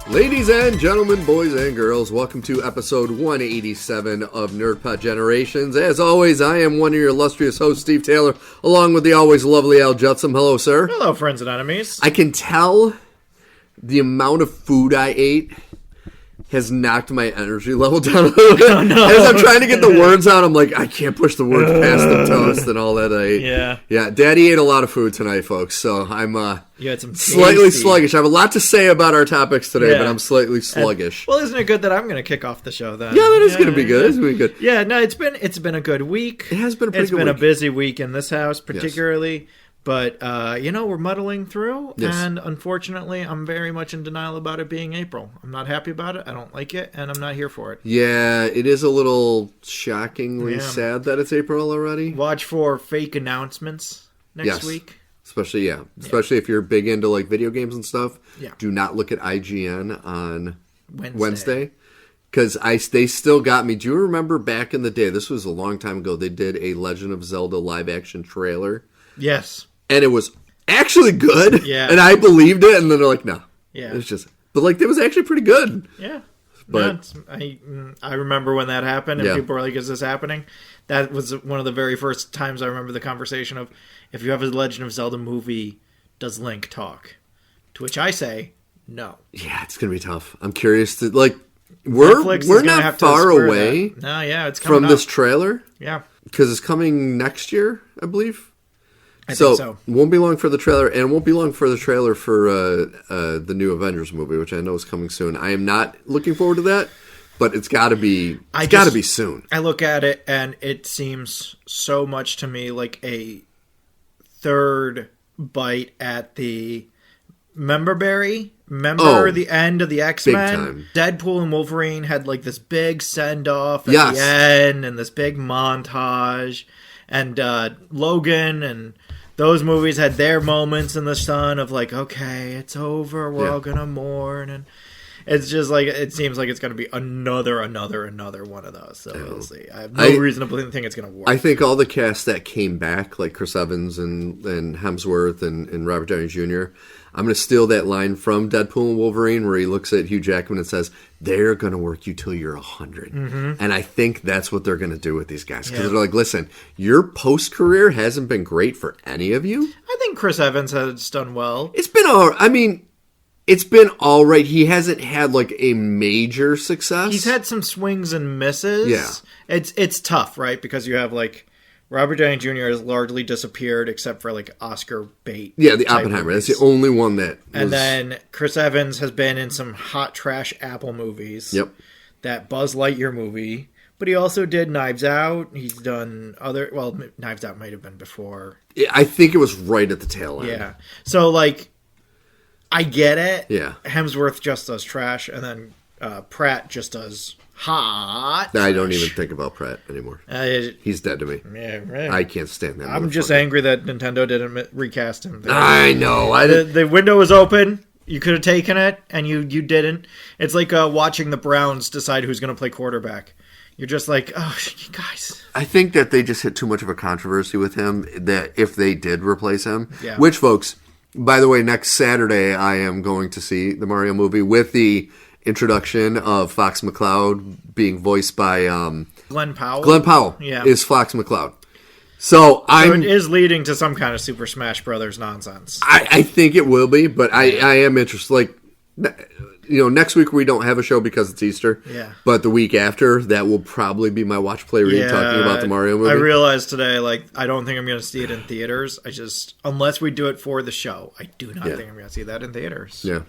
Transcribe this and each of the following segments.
Ladies and gentlemen, boys and girls, welcome to episode 187 of Nerdpod Generations. As always, I am one of your illustrious hosts, Steve Taylor, along with the always lovely Al Judson. Hello, sir. Hello, friends and enemies. I can tell the amount of food I ate has knocked my energy level down a little bit. Oh, no. As I'm trying to get the words out, I'm like, I can't push the words past the toast and all that I ate. Yeah, Daddy ate a lot of food tonight, folks, so I'm you had some slightly sluggish. I have a lot to say about our topics today, but I'm slightly sluggish. Well, isn't it good that I'm going to kick off the show then? Yeah, that is going to be good. It's going to be good. Yeah, no, it's been a good week. It has been a pretty good week. It's been a busy week in this house, particularly. Yes. But, we're muddling through, and unfortunately, I'm very much in denial about it being April. I'm not happy about it, I don't like it, and I'm not here for it. Yeah, it is a little shockingly sad that it's April already. Watch for fake announcements next week. Especially if you're big into, like, video games and stuff. Yeah. Do not look at IGN on Wednesday. Because they still got me. Do you remember back in the day, this was a long time ago, they did a Legend of Zelda live-action trailer? Yes. And it was actually good. Yeah. And I believed it, and then they're like, no. Yeah. It's just... But, like, it was actually pretty good. Yeah. But I remember when that happened, and people were like, is this happening? That was one of the very first times I remember the conversation of, if you have a Legend of Zelda movie, does Link talk? To which I say, no. Yeah, it's going to be tough. I'm curious to, like, we're not far away it's from this trailer. Yeah. Because it's coming next year, I believe. I think so. It won't be long for the trailer, and it won't be long for the trailer for the new Avengers movie, which I know is coming soon. I am not looking forward to that, but it's got to be. It's got to be soon. I look at it, and it seems so much to me like a third bite at the Memberberry. Remember the end of the X-Men? Deadpool and Wolverine had like this big send-off at the end, and this big montage, and Logan and those movies had their moments in the sun of like, okay, it's over, we're all gonna mourn, and it's just like, it seems like it's gonna be another one of those. So we'll see. I have no reason to think it's gonna work. I think all the cast that came back, like Chris Evans and Hemsworth and Robert Downey Jr., I'm going to steal that line from Deadpool and Wolverine where he looks at Hugh Jackman and says, they're going to work you till you're 100. Mm-hmm. And I think that's what they're going to do with these guys. Because they're like, listen, your post-career hasn't been great for any of you. I think Chris Evans has done well. It's been all right. I mean, it's been all right. He hasn't had like a major success. He's had some swings and misses. Yeah. It's tough, right? Because you have like... Robert Downey Jr. has largely disappeared except for like Oscar bait. Yeah, the Oppenheimer. Movies. That's the only one that And then Chris Evans has been in some hot trash Apple movies. Yep. That Buzz Lightyear movie. But he also did Knives Out. He's done other... Well, Knives Out might have been before. Yeah, I think it was right at the tail end. Yeah. So, like, I get it. Yeah. Hemsworth just does trash, and then Pratt just does... hot. I don't even think about Pratt anymore. He's dead to me. Yeah, right. I can't stand that. I'm just angry that Nintendo didn't recast him. I know. The window was open. You could have taken it, and you didn't. It's like watching the Browns decide who's going to play quarterback. You're just like, oh, you guys. I think that they just hit too much of a controversy with him that if they did replace him, which, folks, by the way, next Saturday I am going to see the Mario movie with the introduction of Fox McCloud being voiced by Glenn Powell. Glenn Powell is Fox McCloud. So it is leading to some kind of Super Smash Brothers nonsense. I think it will be, but I am interested. Like, next week we don't have a show because it's Easter. Yeah. But the week after, that will probably be my watch, play, read talking about the Mario movie. I realized today, like, I don't think I'm going to see it in theaters. Unless we do it for the show, I do not think I'm going to see that in theaters. Yeah.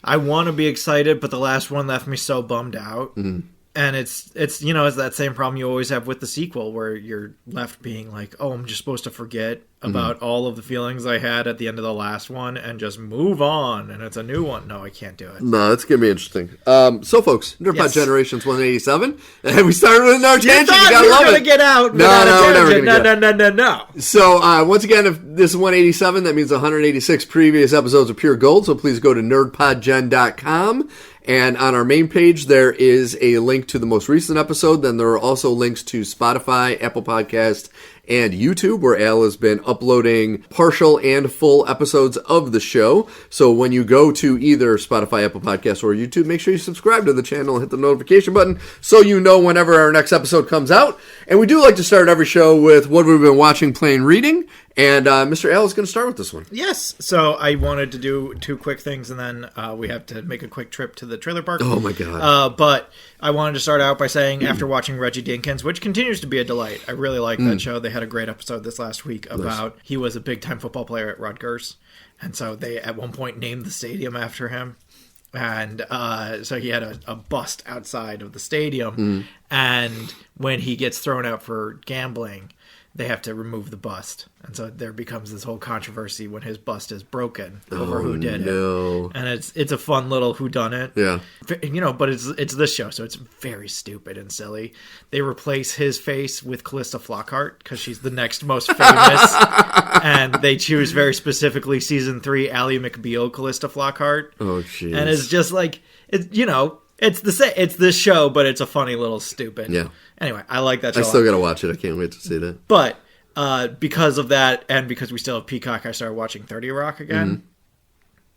I want to be excited, but the last one left me so bummed out. Mm-hmm. And it's that same problem you always have with the sequel where you're left being like, oh, I'm just supposed to forget about all of the feelings I had at the end of the last one and just move on. And it's a new one. No, I can't do it. No, it's going to be interesting. So, folks, Nerdpod Generations 187. And we started with another tangent. You got to love it. We're going to get out. No, we're never going to get out. No. So, once again, if this is 187, that means 186 previous episodes of Pure Gold. So, please go to nerdpodgen.com. And on our main page, there is a link to the most recent episode. Then there are also links to Spotify, Apple Podcast, and YouTube, where Al has been uploading partial and full episodes of the show. So when you go to either Spotify, Apple Podcasts, or YouTube, make sure you subscribe to the channel and hit the notification button so you know whenever our next episode comes out. And we do like to start every show with what we've been watching, playing, reading. And Mr. Al is going to start with this one. Yes. So I wanted to do 2 quick things, and then we have to make a quick trip to the trailer park. Oh, my God. But I wanted to start out by saying, after watching Reggie Dinkins, which continues to be a delight, I really like that show. They had a great episode this last week about he was a big-time football player at Rutgers. And so they, at one point, named the stadium after him. And so he had a bust outside of the stadium. And when he gets thrown out for gambling, they have to remove the bust. And so there becomes this whole controversy when his bust is broken over who did it. And it's a fun little whodunit. Yeah. You know, but it's this show, so it's very stupid and silly. They replace his face with Callista Flockhart because she's the next most famous. And they choose very specifically season 3 Ally McBeal Callista Flockhart. Oh, jeez. And it's just like, it's this show, but it's a funny little stupid. Yeah. Anyway, I like that show. I still got to watch it. I can't wait to see that. But because of that, and because we still have Peacock, I started watching 30 Rock again.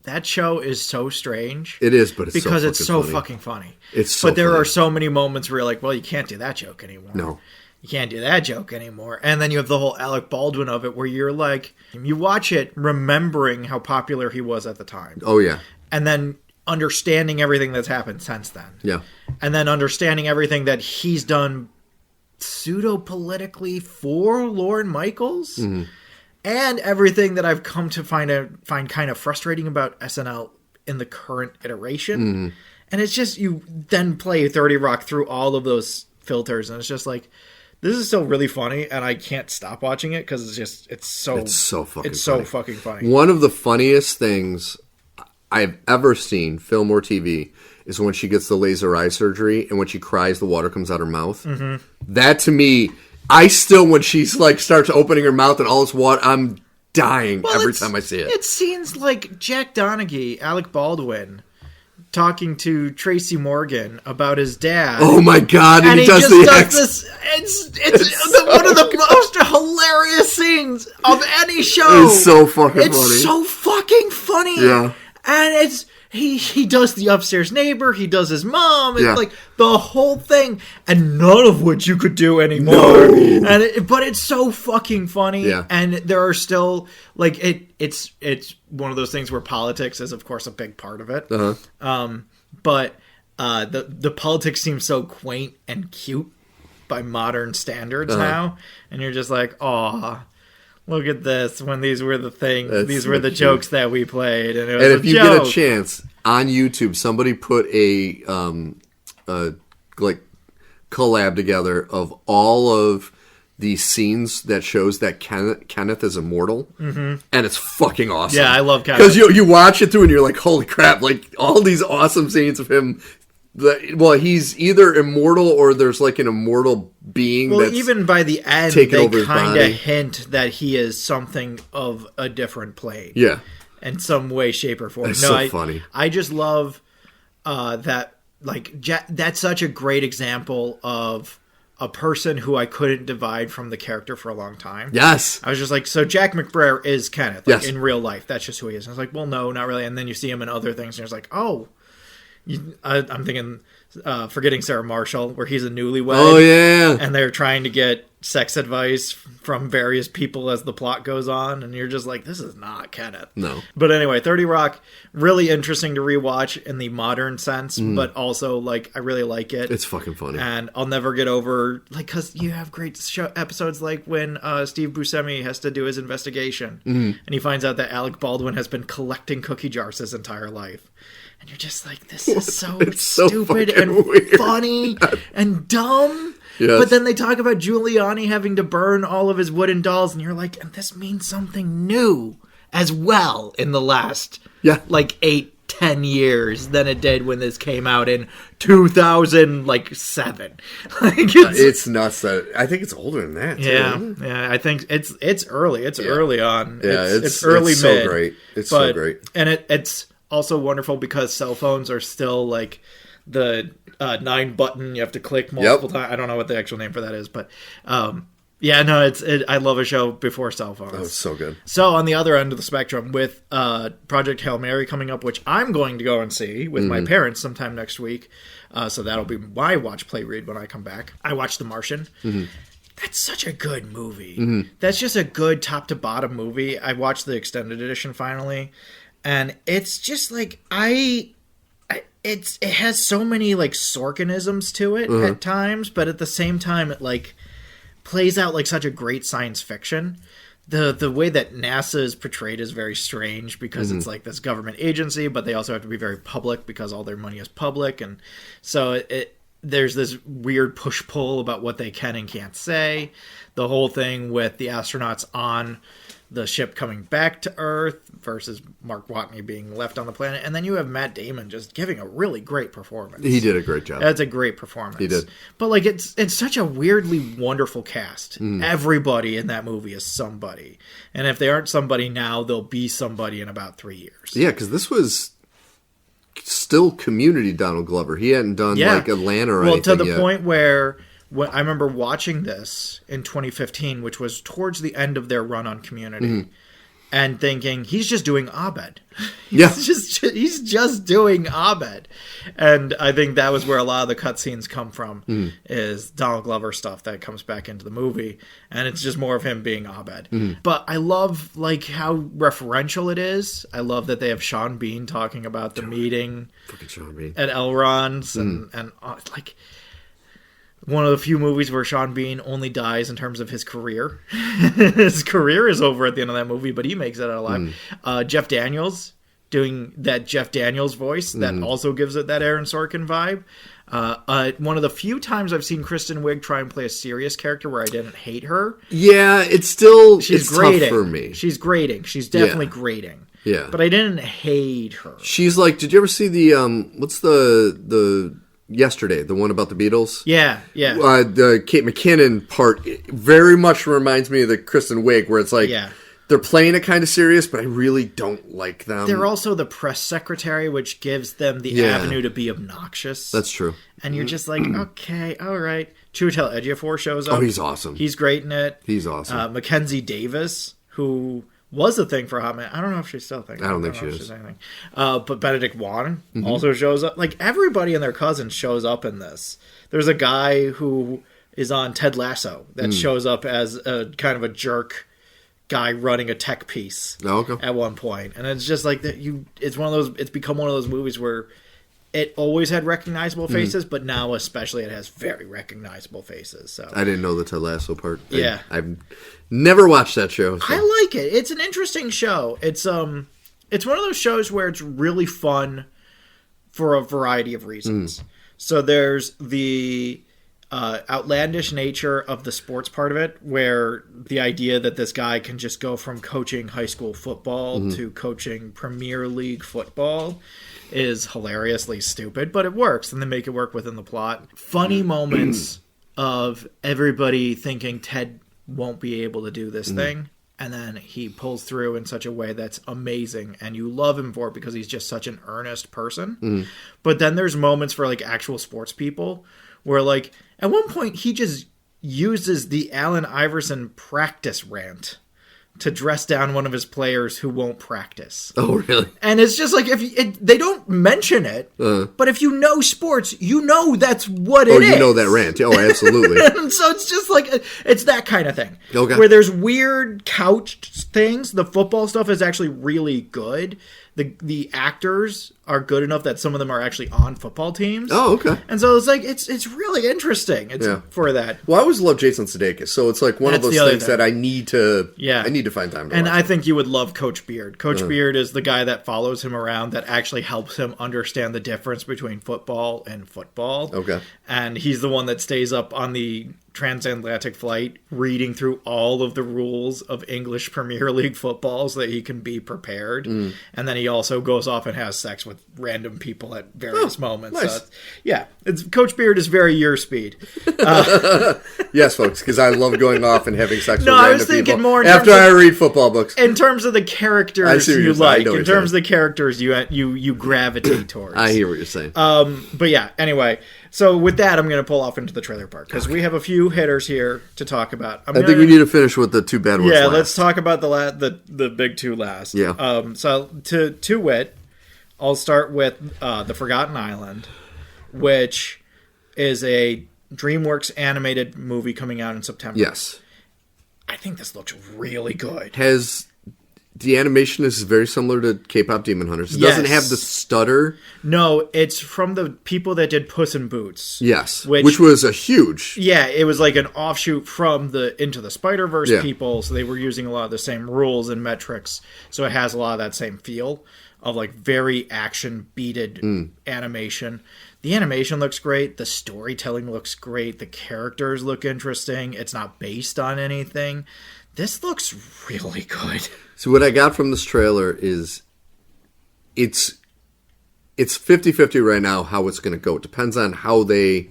That show is so strange. It is, but it's because so it's so funny. fucking funny. It's so But there funny. are so many moments where you're like, well, you can't do that joke anymore. No. You can't do that joke anymore. And then you have the whole Alec Baldwin of it where you're like, you watch it remembering how popular he was at the time. Oh, yeah. And then understanding everything that's happened since then. Yeah. And then understanding everything that he's done pseudo-politically for Lorne Michaels. And everything that I've come to find kind of frustrating about SNL in the current iteration. And it's just, you then play 30 Rock through all of those filters, and it's just like, this is still really funny, and I can't stop watching it because it's so fucking funny. One of the funniest things I've ever seen, film or TV, is when she gets the laser eye surgery and when she cries, the water comes out her mouth. That to me, I still, when she's like starts opening her mouth and all this water, I'm dying every time I see it. It seems like Jack Donaghy, Alec Baldwin, talking to Tracy Morgan about his dad. Oh my God! And he does this. It's one of the most hilarious scenes of any show. It's so fucking funny. It's so fucking funny. Yeah. And it's he does the upstairs neighbor. He does his mom. It's like the whole thing, and none of which you could do anymore. No. But it's so fucking funny. Yeah. And there are still like it's one of those things where politics is, of course, a big part of it. But the politics seem so quaint and cute by modern standards now, and you're just like, aw. Look at this, when these were the things, these were the jokes that we played. And if you get a chance, on YouTube, somebody put a like collab together of all of the scenes that shows that Kenneth is immortal. And it's fucking awesome. Yeah, I love Kenneth. Because you watch it through and you're like, holy crap, like all these awesome scenes of him. Well, he's either immortal or there's like an immortal being. Well, even by the end, they kind of hint that he is something of a different plane. Yeah, in some way, shape, or form. That's so funny. I just love that. Like that's such a great example of a person who I couldn't divide from the character for a long time. Yes, I was just like, so Jack McBrayer is Kenneth, like, in real life. That's just who he is. And I was like, well, no, not really. And then you see him in other things, and you're like, oh. I'm thinking Forgetting Sarah Marshall, where he's a newlywed. Oh, yeah. And they're trying to get sex advice from various people as the plot goes on. And you're just like, this is not Kenneth. No. But anyway, 30 Rock, really interesting to rewatch in the modern sense. But also, like, I really like it. It's fucking funny. And I'll never get over, like, because you have great episodes like when Steve Buscemi has to do his investigation. And he finds out that Alec Baldwin has been collecting cookie jars his entire life. And you're just like, this is so stupid and weird. Funny and dumb. Yes. But then they talk about Giuliani having to burn all of his wooden dolls. And you're like, and this means something new as well in the last, 8-10 years than it did when this came out in 2007. It's nuts. I think it's older than that, too. Yeah. I think it's early. It's early on. Yeah, it's early it's mid. So great. It's so great. And it's also wonderful because cell phones are still like the 9 button you have to click multiple times. I don't know what the actual name for that is, but Yeah, no, I love a show before cell phones. Oh, it's so good. So on the other end of the spectrum, with Project Hail Mary coming up, which I'm going to go and see with my parents sometime next week. So that'll be my watch, play, read when I come back. I watched The Martian. That's such a good movie. That's just a good top to bottom movie. I watched the extended edition finally, and it's just like it has so many like Sorkinisms to it at times, but at the same time it like plays out like such a great science fiction. The way that NASA is portrayed is very strange because it's like this government agency, but they also have to be very public because all their money is public, and so there's this weird push-pull about what they can and can't say. The whole thing with the astronauts on the ship coming back to Earth versus Mark Watney being left on the planet. And then you have Matt Damon just giving a really great performance. He did a great job. That's a great performance. He did. But like it's such a weirdly wonderful cast. Everybody in that movie is somebody. And if they aren't somebody now, they'll be somebody in about 3 years. Yeah, because this was still Community Donald Glover. He hadn't done like Atlanta or anything to the yet. point where when I remember watching this in 2015, which was towards the end of their run on Community, and thinking he's just doing Abed. He's just doing Abed, and I think that was where a lot of the cutscenes come from. Is Donald Glover stuff that comes back into the movie, and it's just more of him being Abed. But I love like how referential it is. I love that they have Sean Bean talking about the meeting at Elrond's, and like. One of the few movies where Sean Bean only dies in terms of his career. His career is over at the end of that movie, but he makes it out alive. Jeff Daniels doing that Jeff Daniels voice that also gives it that Aaron Sorkin vibe. One of the few times I've seen Kristen Wiig try and play a serious character where I didn't hate her. Yeah, it's grating. Tough for me. She's grating. She's definitely grating. Yeah. But I didn't hate her. She's like, did you ever see the, what's the Yesterday, the one about the Beatles? Yeah. The Kate McKinnon part very much reminds me of the Kristen Wiig, where it's like, they're playing it kind of serious, but I really don't like them. They're also the press secretary, which gives them the avenue to be obnoxious. That's true. And you're just like, okay, all right. Chiwetel Ejiofor shows up. Oh, he's awesome. He's great in it. He's awesome. Mackenzie Davis, who was a thing for a hot minute. I don't know if she's still a thing. I don't think she is. But Benedict Wong also shows up. Like, everybody and their cousin shows up in this. There's a guy who is on Ted Lasso that shows up as a kind of a jerk guy running a tech piece at one point. And it's just like that. It's one of those. It's become one of those movies where it always had recognizable faces, but now especially it has very recognizable faces. So I didn't know the Ted Lasso part. Yeah, I've never watched that show. So. I like it. It's an interesting show. It's one of those shows where it's really fun for a variety of reasons. So there's the outlandish nature of the sports part of it, where the idea that this guy can just go from coaching high school football to coaching Premier League football is hilariously stupid, but it works, and they make it work within the plot. Funny moments of everybody thinking Ted won't be able to do this thing, and then he pulls through in such a way that's amazing, and you love him for it because he's just such an earnest person. But then there's moments for like actual sports people where like at one point he just uses the Allen Iverson practice rant to dress down one of his players who won't practice. Oh, really? And it's just like, they don't mention it, but if you know sports, you know that's what it is. Oh, you know that rant. Oh, absolutely. And so it's just like, it's that kind of thing. Okay. Where there's weird couched things. The football stuff is actually really good. The actors are good enough that some of them are actually on football teams. Oh, okay. And so it's like, it's really interesting. For that. Well, I always love Jason Sudeikis, so it's like one of those things that I need to find time to watch. And I think you would love Coach Beard. Coach Beard is the guy that follows him around that actually helps him understand the difference between football and football. Okay. And he's the one that stays up on the transatlantic flight reading through all of the rules of English Premier League football so that he can be prepared. And then he also goes off and has sex with random people at various moments. Nice. So Coach Beard is very your speed. Yes, folks, because I love going off and having sex with random people. No, I was thinking more after I read football books. In terms of the characters you like, in terms of the characters you gravitate towards. I hear what you're saying. But yeah, anyway, So with that, I'm going to pull off into the trailer part because we have a few hitters here to talk about. I think we need to finish with the two bad ones. Yeah, last. let's talk about the big two last. Yeah. So to wit, I'll start with The Forgotten Island, which is a DreamWorks animated movie coming out in September. Yes. I think this looks really good. The animation is very similar to K-pop Demon Hunters. It doesn't have the stutter. No, it's from the people that did Puss in Boots. Yes, which was a huge... Yeah, it was like an offshoot from the Into the Spider-Verse people, so they were using a lot of the same rules and metrics, so it has a lot of that same feel of like very action-beated animation. The animation looks great, the storytelling looks great, the characters look interesting, it's not based on anything. This looks really good. So what I got from this trailer is it's 50-50 right now how it's going to go. It depends on how they...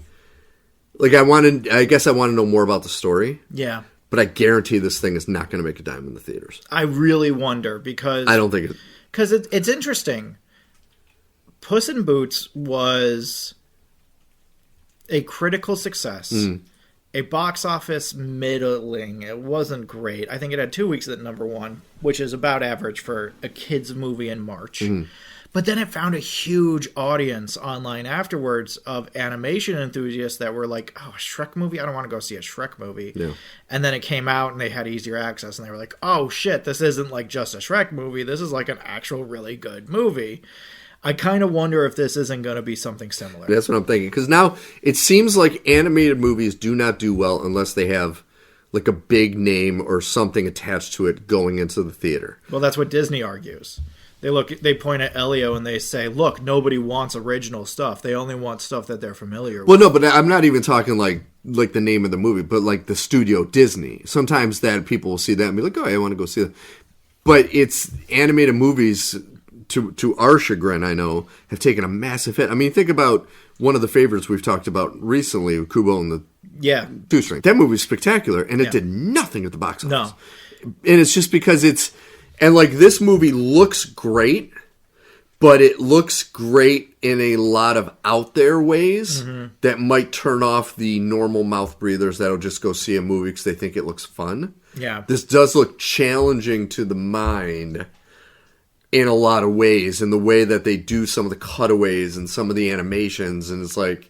Like, I guess I want to know more about the story. Yeah. But I guarantee this thing is not going to make a dime in the theaters. I really wonder because... I don't think it... Because it's interesting. Puss in Boots was a critical success. A box office middling. It wasn't great. I think it had 2 weeks at number one, which is about average for a kids movie in March. But then it found a huge audience online afterwards of animation enthusiasts that were like, oh, a Shrek movie? I don't want to go see a Shrek movie. Yeah. And then it came out and they had easier access and they were like, oh shit, this isn't like just a Shrek movie. This is like an actual really good movie. I kind of wonder if this isn't going to be something similar. That's what I'm thinking. Because now it seems like animated movies do not do well unless they have like a big name or something attached to it going into the theater. Well, that's what Disney argues. They point at Elio and they say, look, nobody wants original stuff. They only want stuff that they're familiar with. Well, no, but I'm not even talking like the name of the movie, but like the studio Disney. Sometimes that people will see that and be like, oh, I want to go see that. But it's animated movies... To our chagrin, I know, have taken a massive hit. I mean, think about one of the favorites we've talked about recently, Kubo and the Two String. That movie's spectacular, and it did nothing at the box office. No. And it's just because and like this movie looks great, but it looks great in a lot of out there ways that might turn off the normal mouth breathers that'll just go see a movie because they think it looks fun. Yeah. This does look challenging to the mind in a lot of ways, in the way that they do some of the cutaways and some of the animations, and it's like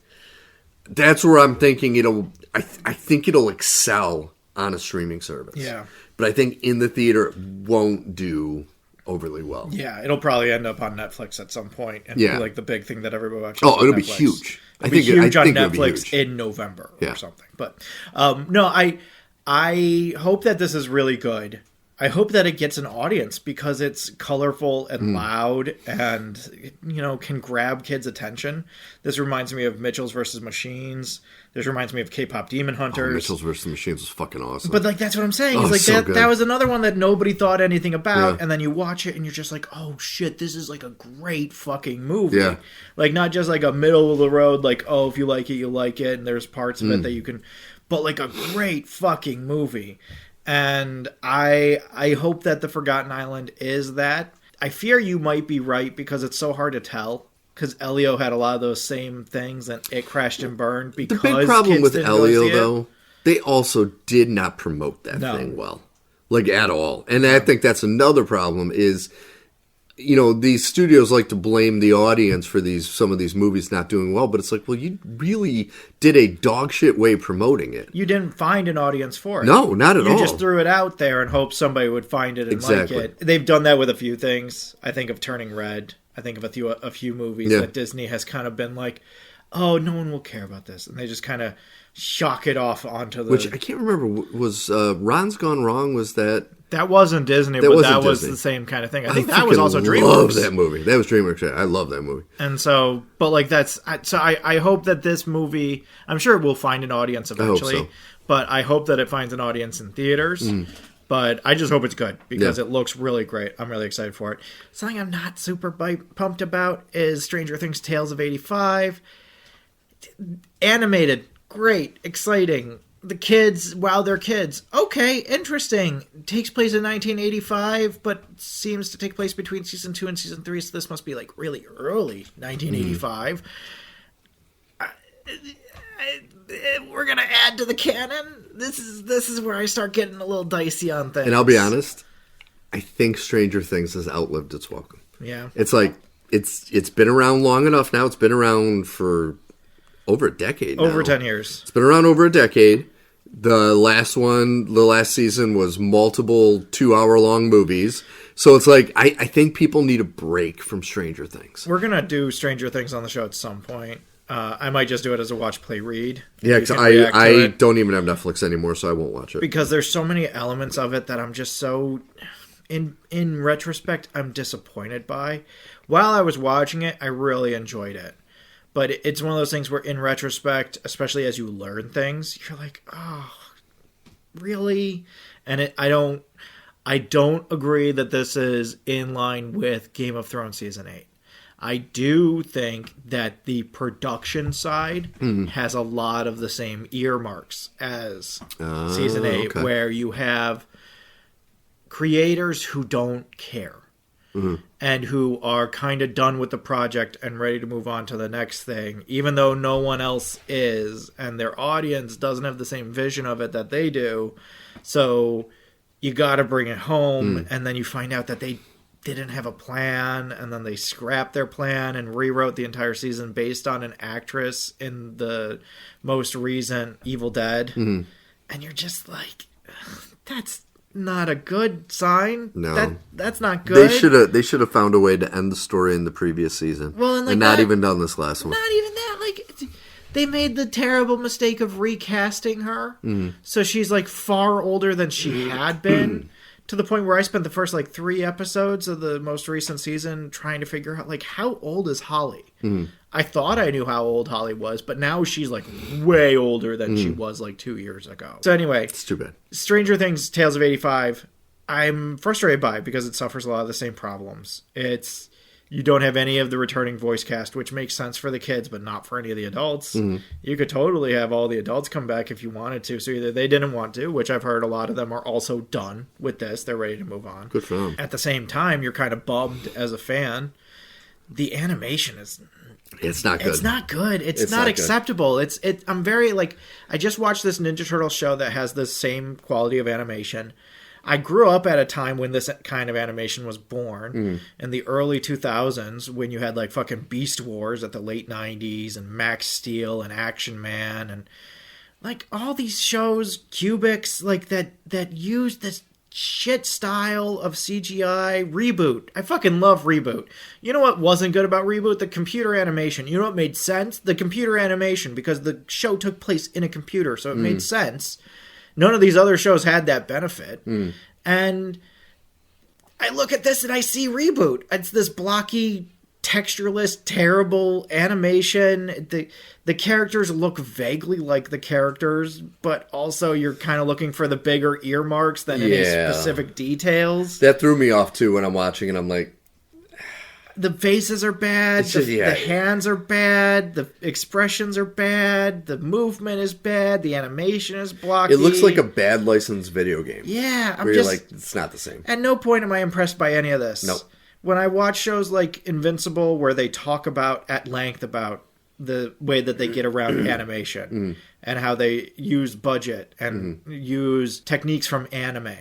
that's where I'm thinking I think it'll excel on a streaming service. Yeah. But I think in the theater it won't do overly well. Yeah, it'll probably end up on Netflix at some point and be like the big thing that everybody watches. Oh, it'll Netflix. be huge. It'll be huge on it'll be Netflix huge. in November or something. But no, I hope that this is really good. I hope that it gets an audience because it's colorful and loud and, can grab kids' attention. This reminds me of Mitchell's vs. Machines. This reminds me of K-pop Demon Hunters. Mitchell's vs. Machines was fucking awesome. But that's what I'm saying. It's like so that was another one that nobody thought anything about. Yeah. And then you watch it and you're just like, oh shit, this is like a great fucking movie. Yeah. Like not just like a middle of the road, like, oh, if you like it, you like it. And there's parts of it that you can, but like a great fucking movie. And I hope that The Forgotten Island is that. I fear you might be right because it's so hard to tell. Because Elio had a lot of those same things and it crashed and burned because the big problem with Elio, though, they they also did not promote that thing well. Like, at all. And I think that's another problem is, these studios like to blame the audience for some of these movies not doing well, but it's like, well, you really did a dog shit way promoting it. You didn't find an audience for it. No, not at all. You just threw it out there and hoped somebody would find it and like it. They've done that with a few things. I think of Turning Red. I think of a few movies that Disney has kind of been like, oh, no one will care about this. And they just kind of shock it off onto the... Which I can't remember. Was Ron's Gone Wrong? Was that... That wasn't Disney, but that was the same kind of thing. I think that was also DreamWorks. I love that movie. That was DreamWorks. I love that movie. And so, but like I hope that this movie, I'm sure it will find an audience eventually, I hope so. But I hope that it finds an audience in theaters. But I just hope it's good because it looks really great. I'm really excited for it. Something I'm not super pumped about is Stranger Things Tales of 85. Animated, great, exciting. The kids, wow, they're kids. Okay, interesting. Takes place in 1985, but seems to take place between season 2 and season 3, so this must be like really early 1985. we're gonna add to the canon. This is where I start getting a little dicey on things. And I'll be honest, I think Stranger Things has outlived its welcome. Yeah, it's like it's been around long enough now. It's been around for over a decade. Over now. 10 years. It's been around over a decade. The last season was multiple 2-hour-long movies. So it's like, I think people need a break from Stranger Things. We're going to do Stranger Things on the show at some point. I might just do it as a watch, play, read. Yeah, because I don't even have Netflix anymore, so I won't watch it. Because there's so many elements of it that I'm just so, in retrospect, I'm disappointed by. While I was watching it, I really enjoyed it. But it's one of those things where, in retrospect, especially as you learn things, you're like, oh, really? And I don't agree that this is in line with Game of Thrones Season 8. I do think that the production side has a lot of the same earmarks as Season 8, okay. Where you have creators who don't care. And who are kind of done with the project and ready to move on to the next thing, even though no one else is, and their audience doesn't have the same vision of it that they do. So you got to bring it home, and then you find out that they didn't have a plan, and then they scrapped their plan and rewrote the entire season based on an actress in the most recent Evil Dead. And you're just like, that's not a good sign. No, that's not good. They should have found a way to end the story in the previous season. Well, and not even done this last one. Not even that. Like, they made the terrible mistake of recasting her, so she's like far older than she had been. To the point where I spent the first 3 episodes of the most recent season trying to figure out how old is Holly. I thought I knew how old Holly was, but now she's way older than she was 2 years ago. So anyway, it's too bad. Stranger Things: Tales of 85. I'm frustrated by it because it suffers a lot of the same problems. You don't have any of the returning voice cast, which makes sense for the kids, but not for any of the adults. You could totally have all the adults come back if you wanted to. So either they didn't want to, which I've heard a lot of them are also done with this. They're ready to move on. Good for them. At the same time, you're kind of bummed as a fan. The animation is... It's not good. It's not good. It's not acceptable. Good. I'm very I just watched this Ninja Turtle show that has the same quality of animation. I grew up at a time when this kind of animation was born in the early 2000s, when you had fucking Beast Wars at the late 90s and Max Steel and Action Man and all these shows, Cubics that used this shit style of CGI. Reboot. I fucking love Reboot. You know what wasn't good about Reboot? The computer animation. You know what made sense? The computer animation, because the show took place in a computer, so it made sense. None of these other shows had that benefit. And I look at this and I see Reboot. It's this blocky, textureless, terrible animation. The characters look vaguely like the characters, but also you're kind of looking for the bigger earmarks than any specific details. That threw me off too when I'm watching and I'm like... The faces are bad, the hands are bad, the expressions are bad, the movement is bad, the animation is blocky. It looks like a bad licensed video game. Yeah. You're like, it's not the same. At no point am I impressed by any of this. No. When I watch shows like Invincible, where they talk at length about the way that they get around animation and how they use budget and use techniques from anime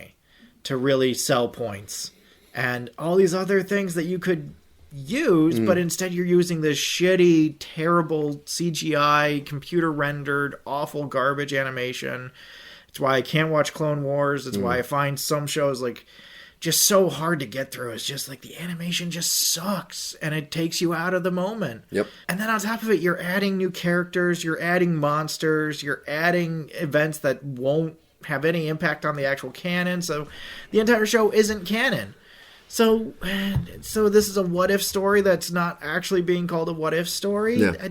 to really sell points and all these other things that you could use, but instead you're using this shitty, terrible CGI, computer rendered, awful garbage animation. It's why I can't watch Clone Wars. It's why I find some shows just so hard to get through. It's just the animation just sucks and it takes you out of the moment. Yep. And then on top of it, you're adding new characters, you're adding monsters, you're adding events that won't have any impact on the actual canon. So the entire show isn't canon. So this is a what-if story that's not actually being called a what-if story? Yeah.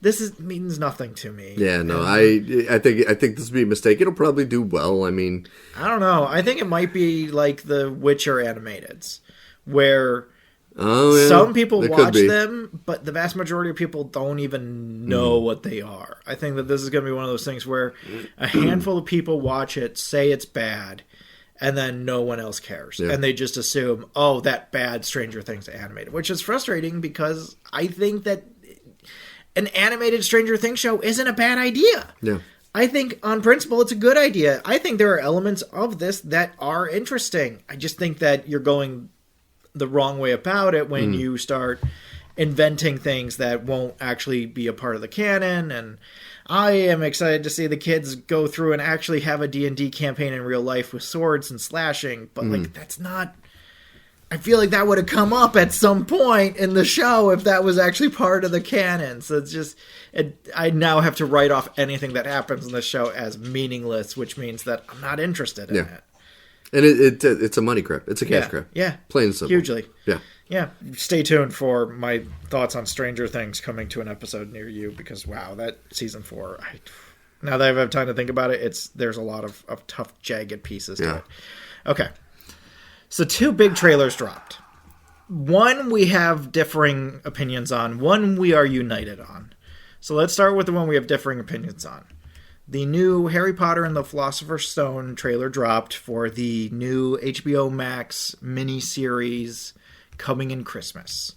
This means nothing to me. Yeah, no, I think this would be a mistake. It'll probably do well. I mean... I don't know. I think it might be like the Witcher animateds, where some people watch them, but the vast majority of people don't even know what they are. I think that this is going to be one of those things where a handful of people watch it, say it's bad, and then no one else cares. Yeah. And they just assume, that bad Stranger Things animated. Which is frustrating because I think that an animated Stranger Things show isn't a bad idea. Yeah. I think on principle it's a good idea. I think there are elements of this that are interesting. I just think that you're going the wrong way about it when you start inventing things that won't actually be a part of the canon. And I am excited to see the kids go through and actually have a D&D campaign in real life with swords and slashing. But like, that's not... I feel like that would have come up at some point in the show if that was actually part of the canon. So it's just... I now have to write off anything that happens in the show as meaningless, which means that I'm not interested in it. And it's a money grab. It's a cash grab. Yeah. Plain and simple. Hugely. Yeah. Yeah. Stay tuned for my thoughts on Stranger Things coming to an episode near you because, wow, that season 4, now that I've had time to think about it, there's a lot of tough, jagged pieces to it. Okay. So 2 big trailers dropped. One we have differing opinions on. One we are united on. So let's start with the one we have differing opinions on. The new Harry Potter and the Philosopher's Stone trailer dropped for the new HBO Max miniseries coming in Christmas.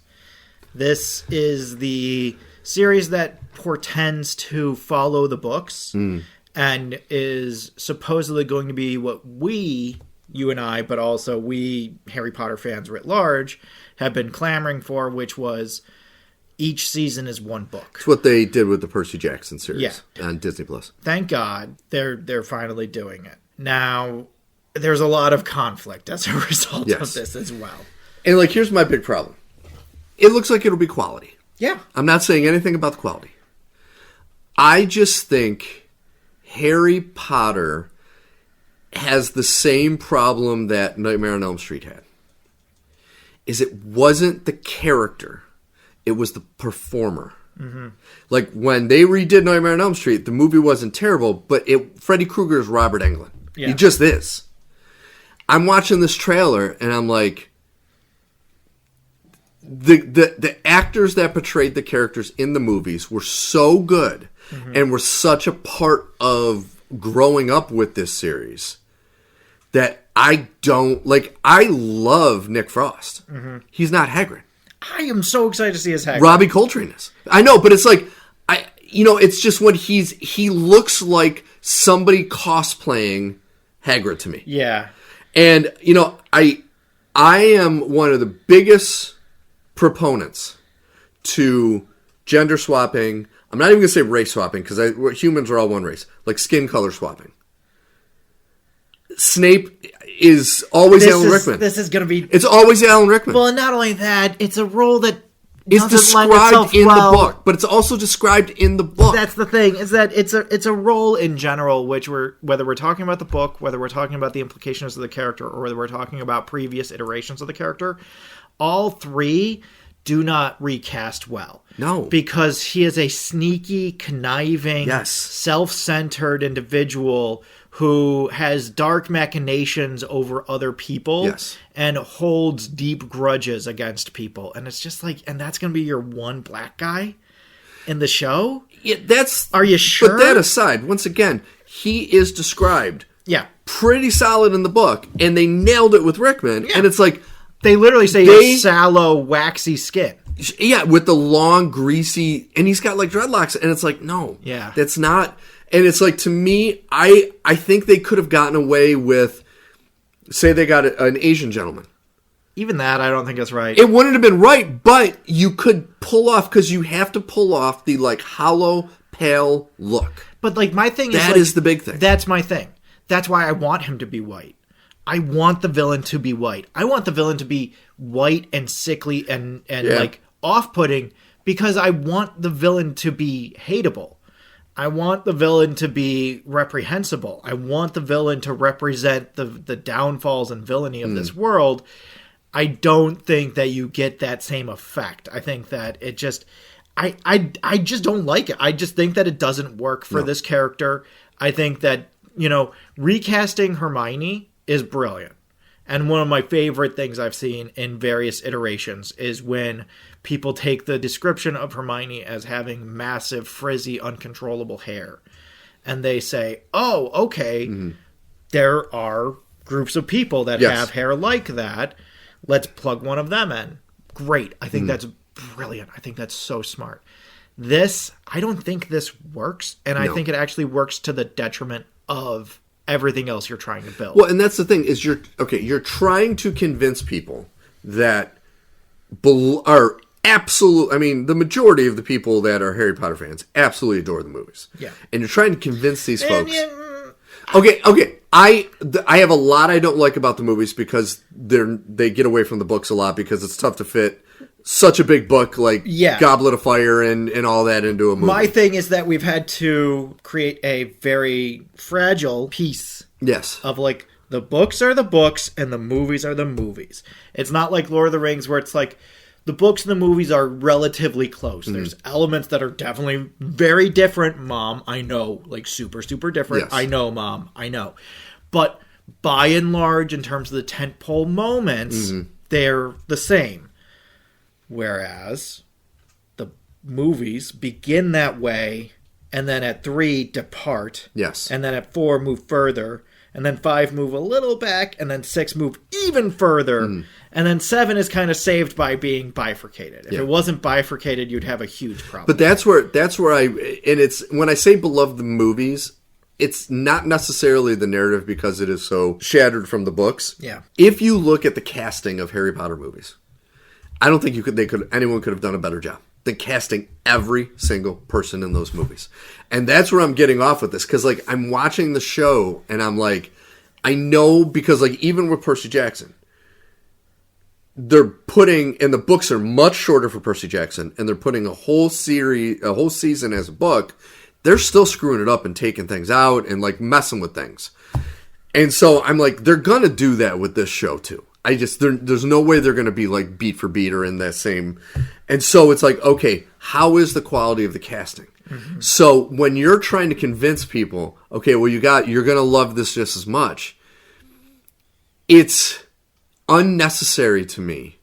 This is the series that portends to follow the books and is supposedly going to be what you and I, but also we Harry Potter fans writ large, have been clamoring for, which was each season is one book. It's what they did with the Percy Jackson series on Disney+. Thank God they're finally doing it. Now, there's a lot of conflict as a result of this as well. And like, here's my big problem. It looks like it'll be quality. Yeah. I'm not saying anything about the quality. I just think Harry Potter has the same problem that Nightmare on Elm Street had. Is it wasn't the character. It was the performer. Mm-hmm. Like, when they redid Nightmare on Elm Street, the movie wasn't terrible, but Freddy Krueger is Robert Englund. Yeah. He just is. I'm watching this trailer, and I'm like, the actors that portrayed the characters in the movies were so good and were such a part of growing up with this series that I don't... Like, I love Nick Frost. Mm-hmm. He's not Hagrid. I am so excited to see his Hagrid. Robbie Coltrane is. I know, but it's like, it's just when he looks like somebody cosplaying Hagrid to me. Yeah. And, I am one of the biggest proponents to gender swapping. I'm not even going to say race swapping, because humans are all one race. Like skin color swapping. Snape is always Alan Rickman. This is going to be... It's always Alan Rickman. Well, and not only that, it's a role that is described in the book, but it's also described in the book. That's the thing, is that it's a role in general, whether we're talking about the book, whether we're talking about the implications of the character, or whether we're talking about previous iterations of the character, all 3 do not recast well. No. Because he is a sneaky, conniving, self-centered individual who has dark machinations over other people and holds deep grudges against people. And it's just like, and that's going to be your one black guy in the show? Yeah, Are you sure? But that aside, once again, he is described pretty solid in the book, and they nailed it with Rickman. Yeah. And it's like... They literally say he has sallow, waxy skin. Yeah, with the long, greasy... And he's got like dreadlocks, and it's like, no. Yeah. That's not... And it's like, to me, I think they could have gotten away with, say they got an Asian gentleman. Even that, I don't think that's right. It wouldn't have been right, but you could pull off, because you have to pull off the, like, hollow, pale look. But, like, my thing is... That is the big thing. That's my thing. That's why I want him to be white. I want the villain to be white. I want the villain to be white and sickly and like, off-putting, because I want the villain to be hateable. I want the villain to be reprehensible. I want the villain to represent the downfalls and villainy of this world. I don't think that you get that same effect. I think that it just... I just don't like it. I just think that it doesn't work for this character. I think that, recasting Hermione is brilliant. And one of my favorite things I've seen in various iterations is when people take the description of Hermione as having massive, frizzy, uncontrollable hair. And they say, oh, okay, there are groups of people that have hair like that. Let's plug one of them in. Great. I think that's brilliant. I think that's so smart. This, I don't think this works, and I think it actually works to the detriment of everything else you're trying to build. Well, and that's the thing is you're trying to convince people that are absolute. I mean, the majority of the people that are Harry Potter fans absolutely adore the movies. Yeah, and you're trying to convince these folks. Okay. I have a lot I don't like about the movies because they get away from the books a lot because it's tough to fit such a big book like Goblet of Fire and all that into a movie. My thing is that we've had to create a very fragile piece. Yes. Of like, the books are the books and the movies are the movies. It's not like Lord of the Rings where it's like the books and the movies are relatively close. Mm-hmm. There's elements that are definitely very different. Mom, I know. Like, super, super different. Yes. I know, Mom. I know. But by and large, in terms of the tentpole moments, they're the same. Whereas the movies begin that way, and then at 3 depart. Yes. And then at 4 move further. And then 5 move a little back, and then 6 move even further, and then 7 is kind of saved by being bifurcated. If it wasn't bifurcated, you'd have a huge problem. But that's where and it's when I say beloved the movies, it's not necessarily the narrative because it is so shattered from the books. Yeah. If you look at the casting of Harry Potter movies, I don't think anyone could have done a better job than casting every single person in those movies. And that's where I'm getting off with this. Because, like, I'm watching the show, and I'm like, I know, because, like, even with Percy Jackson, they're putting, and the books are much shorter for Percy Jackson, and they're putting a whole season as a book, they're still screwing it up and taking things out and, like, messing with things. And so I'm like, they're going to do that with this show, too. There's no way they're going to be like beat for beat or in that same. And so it's like, okay, how is the quality of the casting? Mm-hmm. So when you're trying to convince people, okay, well, you're going to love this just as much. It's unnecessary to me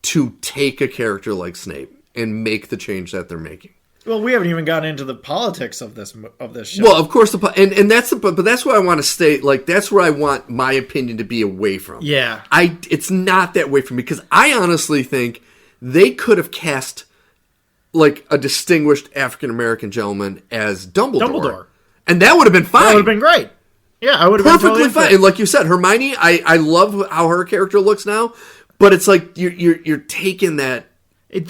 to take a character like Snape and make the change that they're making. Well, we haven't even gotten into the politics of this show. Well, of course, but that's where I want to stay. Like, that's where I want my opinion to be away from. Yeah, it's not that way from me because I honestly think they could have cast like a distinguished African American gentleman as Dumbledore, and that would have been fine. That would have been great. Yeah, I would have been perfectly fine. And like you said, Hermione, I love how her character looks now, but it's like you're taking that.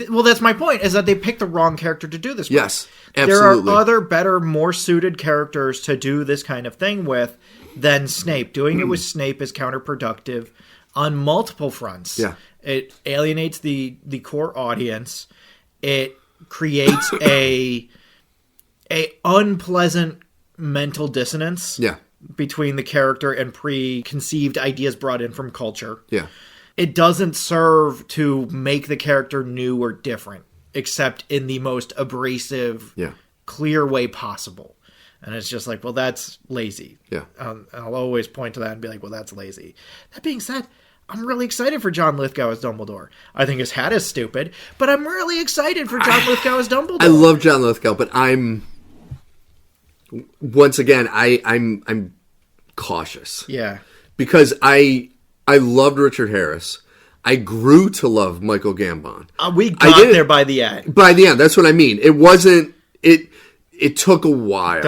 Well, that's my point, is that they picked the wrong character to do this with. Yes, absolutely. There are other, better, more suited characters to do this kind of thing with than Snape. Doing it with Snape is counterproductive on multiple fronts. Yeah. It alienates the core audience. It creates a unpleasant mental dissonance between the character and preconceived ideas brought in from culture. Yeah. It doesn't serve to make the character new or different, except in the most abrasive, clear way possible. And it's just like, well, that's lazy. Yeah. I'll always point to that and be like, well, that's lazy. That being said, I'm really excited for John Lithgow as Dumbledore. I think his hat is stupid, but I'm really excited for John Lithgow as Dumbledore. I love John Lithgow, but once again, I'm cautious. Yeah. Because I loved Richard Harris. I grew to love Michael Gambon. We got there by the end. By the end, that's what I mean. It wasn't. It took a while.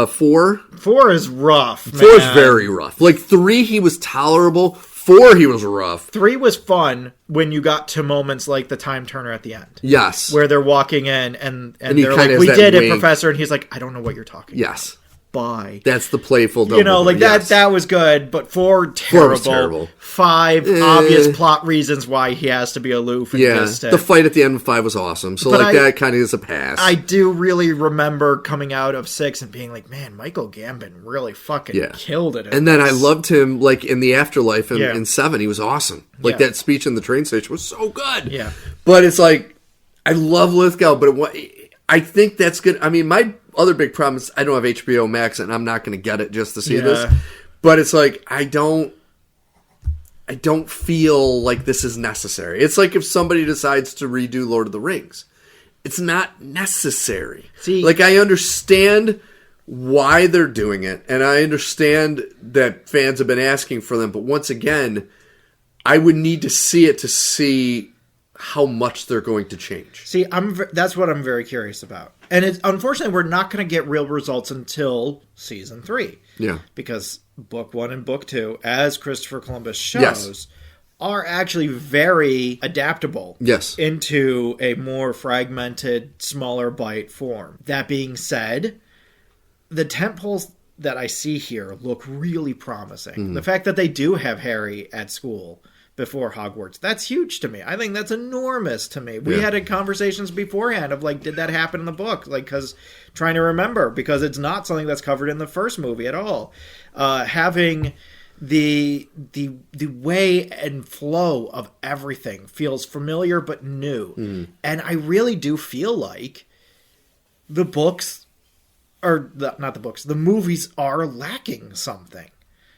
4. 4 is rough. 4 is very rough. Like 3, he was tolerable. 4, he was rough. 3 was fun when you got to moments like the time turner at the end. Yes, where they're walking in and they're like, "We did it, Professor," and he's like, "I don't know what you're talking." Yes. Bye. That's the playful Dumbledore. That was good, but 4 terrible. 4 was terrible. 5 obvious plot reasons why he has to be aloof and distant. The fight at the end of 5 was awesome. So that kind of is a pass. I do really remember coming out of 6 and being like, man, Michael Gambon really fucking killed it. And then I loved him like in the afterlife in 7. He was awesome. Like that speech in the train station was so good. Yeah. But it's like, I love Lithgow, but I think that's good. I mean, my other big problem is I don't have HBO Max and I'm not going to get it just to see this. But it's like, I don't feel like this is necessary. It's like if somebody decides to redo Lord of the Rings. It's not necessary. See, like, I understand why they're doing it, and I understand that fans have been asking for them, but once again, I would need to see it to see how much they're going to change. See, that's what I'm very curious about. And unfortunately, we're not going to get real results until season 3. Yeah. Because book 1 and book 2, as Christopher Columbus shows, are actually very adaptable into a more fragmented, smaller bite form. That being said, the tentpoles that I see here look really promising. The fact that they do have Harry at school before Hogwarts, that's huge to me. I think that's enormous to me. We had conversations beforehand of like, did that happen in the book? Like, trying to remember, because it's not something that's covered in the first movie at all. Having the way and flow of everything feels familiar but new. And I really do feel like the books, not the books, the movies are lacking something.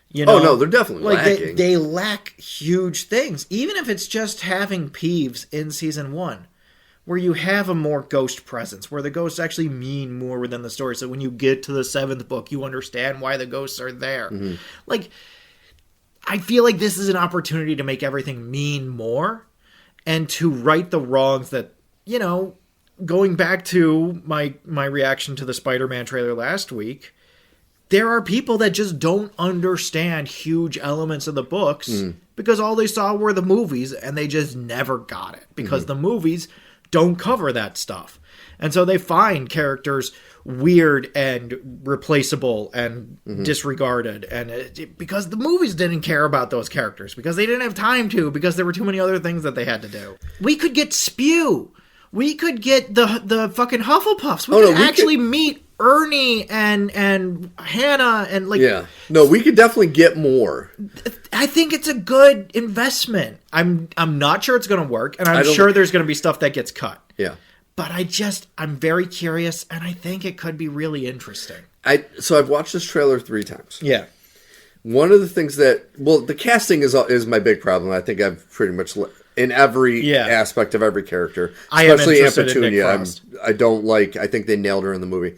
You know? Oh, no, they're definitely lacking. They lack huge things. Even if it's just having Peeves in season 1, where you have a more ghost presence, where the ghosts actually mean more within the story. So when you get to the 7th book, you understand why the ghosts are there. Like, I feel like this is an opportunity to make everything mean more and to right the wrongs that, you know, going back to my reaction to the Spider-Man trailer last week, there are people that just don't understand huge elements of the books because all they saw were the movies and they just never got it because the movies don't cover that stuff. And so they find characters weird and replaceable and disregarded. And because the movies didn't care about those characters, because they didn't have time to, because there were too many other things that they had to do. We could get Spew. We could get the fucking Hufflepuffs. We could meet Ernie and Hannah and like... Yeah. No, we could definitely get more. I think it's a good investment. I'm not sure it's going to work, and I'm sure there's going to be stuff that gets cut. Yeah. But I'm very curious, and I think it could be really interesting. So I've watched this trailer 3 times. Yeah. One of the things the casting is my big problem. I think I've pretty much... in every aspect of every character, especially Aunt Petunia, I think they nailed her in the movie.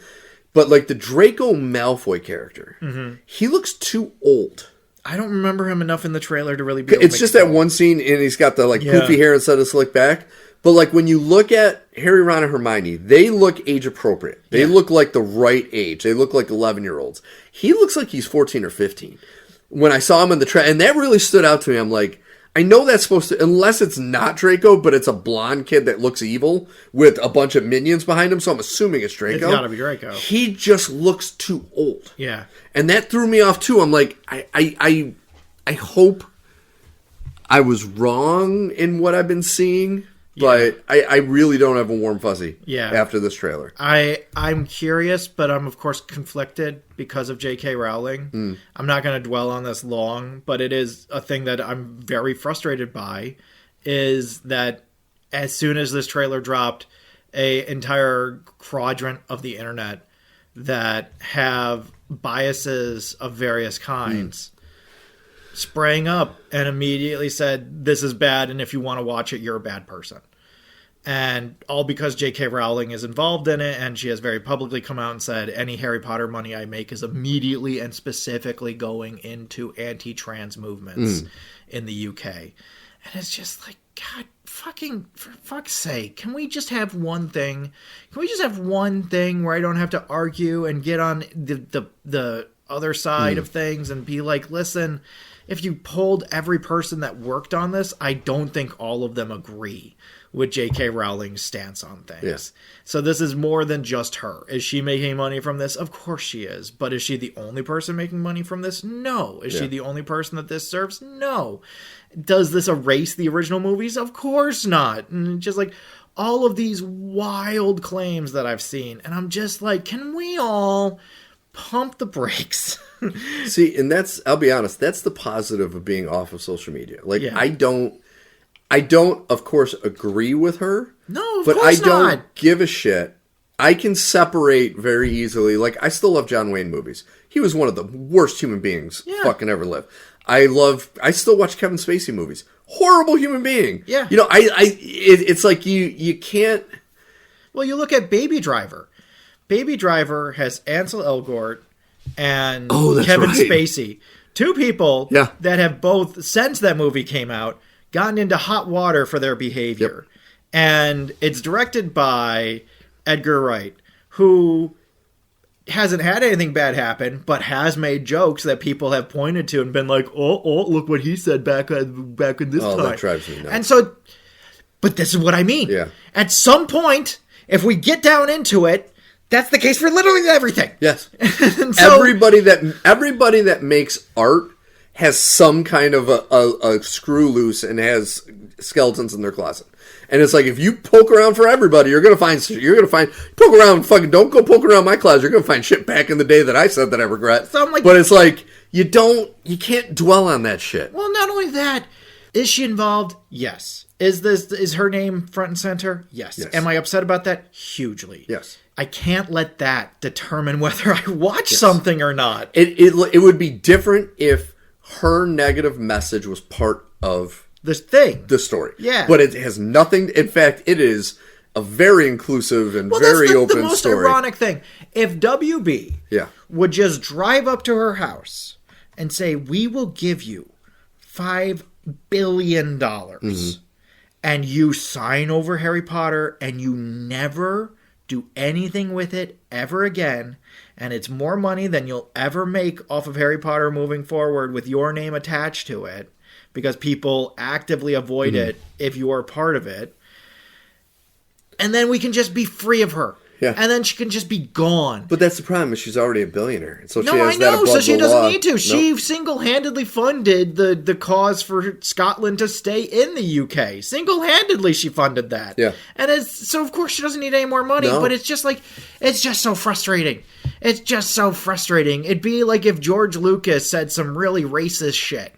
But like the Draco Malfoy character, he looks too old. I don't remember him enough in the trailer to really be able to It's just that one scene, and he's got the poofy hair instead of slick back. But like when you look at Harry, Ron, and Hermione, they look age appropriate. They look like the right age. They look like 11-year-olds. He looks like he's 14 or 15. When I saw him in the trailer, and that really stood out to me. I'm like, I know that's supposed to, unless it's not Draco, but it's a blonde kid that looks evil with a bunch of minions behind him, so I'm assuming it's Draco. It's gotta be Draco. He just looks too old. Yeah. And that threw me off too. I'm like, I hope I was wrong in what I've been seeing, but I really don't have a warm fuzzy after this trailer. I'm curious, but I'm of course conflicted because of J.K. Rowling. I'm not going to dwell on this long, but it is a thing that I'm very frustrated by, is that as soon as this trailer dropped, a entire quadrant of the internet that have biases of various kinds sprang up and immediately said, this is bad, and if you want to watch it, you're a bad person. And all because J.K. Rowling is involved in it, and she has very publicly come out and said, any Harry Potter money I make is immediately and specifically going into anti-trans movements in the UK. And it's just like, God, for fuck's sake, can we just have one thing? Can we just have one thing where I don't have to argue and get on the other side of things and be like, listen, if you polled every person that worked on this, I don't think all of them agree with J.K. Rowling's stance on things. Yeah. So this is more than just her. Is she making money from this? Of course she is. But is she the only person making money from this? No. Is she the only person that this serves? No. Does this erase the original movies? Of course not. And just like all of these wild claims that I've seen. And I'm just like, can we all pump the brakes? See, and I'll be honest, that's the positive of being off of social media. Like, I don't, of course, agree with her. No, of but course I don't not. give a shit. I can separate very easily. Like, I still love John Wayne movies. He was one of the worst human beings fucking ever lived. I still watch Kevin Spacey movies. Horrible human being. Yeah. You know, it's like you can't. Well, you look at Baby Driver. Baby Driver has Ansel Elgort and Kevin Spacey. Two people that have both, since that movie came out, gotten into hot water for their behavior. Yep. And it's directed by Edgar Wright, who hasn't had anything bad happen, but has made jokes that people have pointed to and been like, oh, look what he said back in this time. That drives me nuts. And so, but this is what I mean. Yeah. At some point, if we get down into it, that's the case for literally everything. Yes. So, everybody that makes art has some kind of a screw loose and has skeletons in their closet. And it's like, if you poke around for everybody, you're gonna find poke around. Fucking don't go poke around my closet. You're gonna find shit back in the day that I said that I regret. So I'm like, but it's like you can't dwell on that shit. Well, not only that, is she involved? Yes. Is her name front and center? Yes. Am I upset about that? Hugely. Yes. I can't let that determine whether I watch something or not. It would be different if her negative message was part of this thing, the story. Yeah. But it has nothing. In fact, it is a very inclusive and very open story. That's the most ironic thing. If WB would just drive up to her house and say, we will give you $5 billion and you sign over Harry Potter and you never do anything with it ever again, and it's more money than you'll ever make off of Harry Potter moving forward with your name attached to it, because people actively avoid it if you are part of it. And then we can just be free of her. Yeah. And then she can just be gone. But that's the problem, is she's already a billionaire. So no, she has I know, that above so she the doesn't law. need to. She single-handedly funded the cause for Scotland to stay in the UK. Single-handedly she funded that. Yeah. And so of course she doesn't need any more money, but it's just like, it's just so frustrating. It's just so frustrating. It'd be like if George Lucas said some really racist shit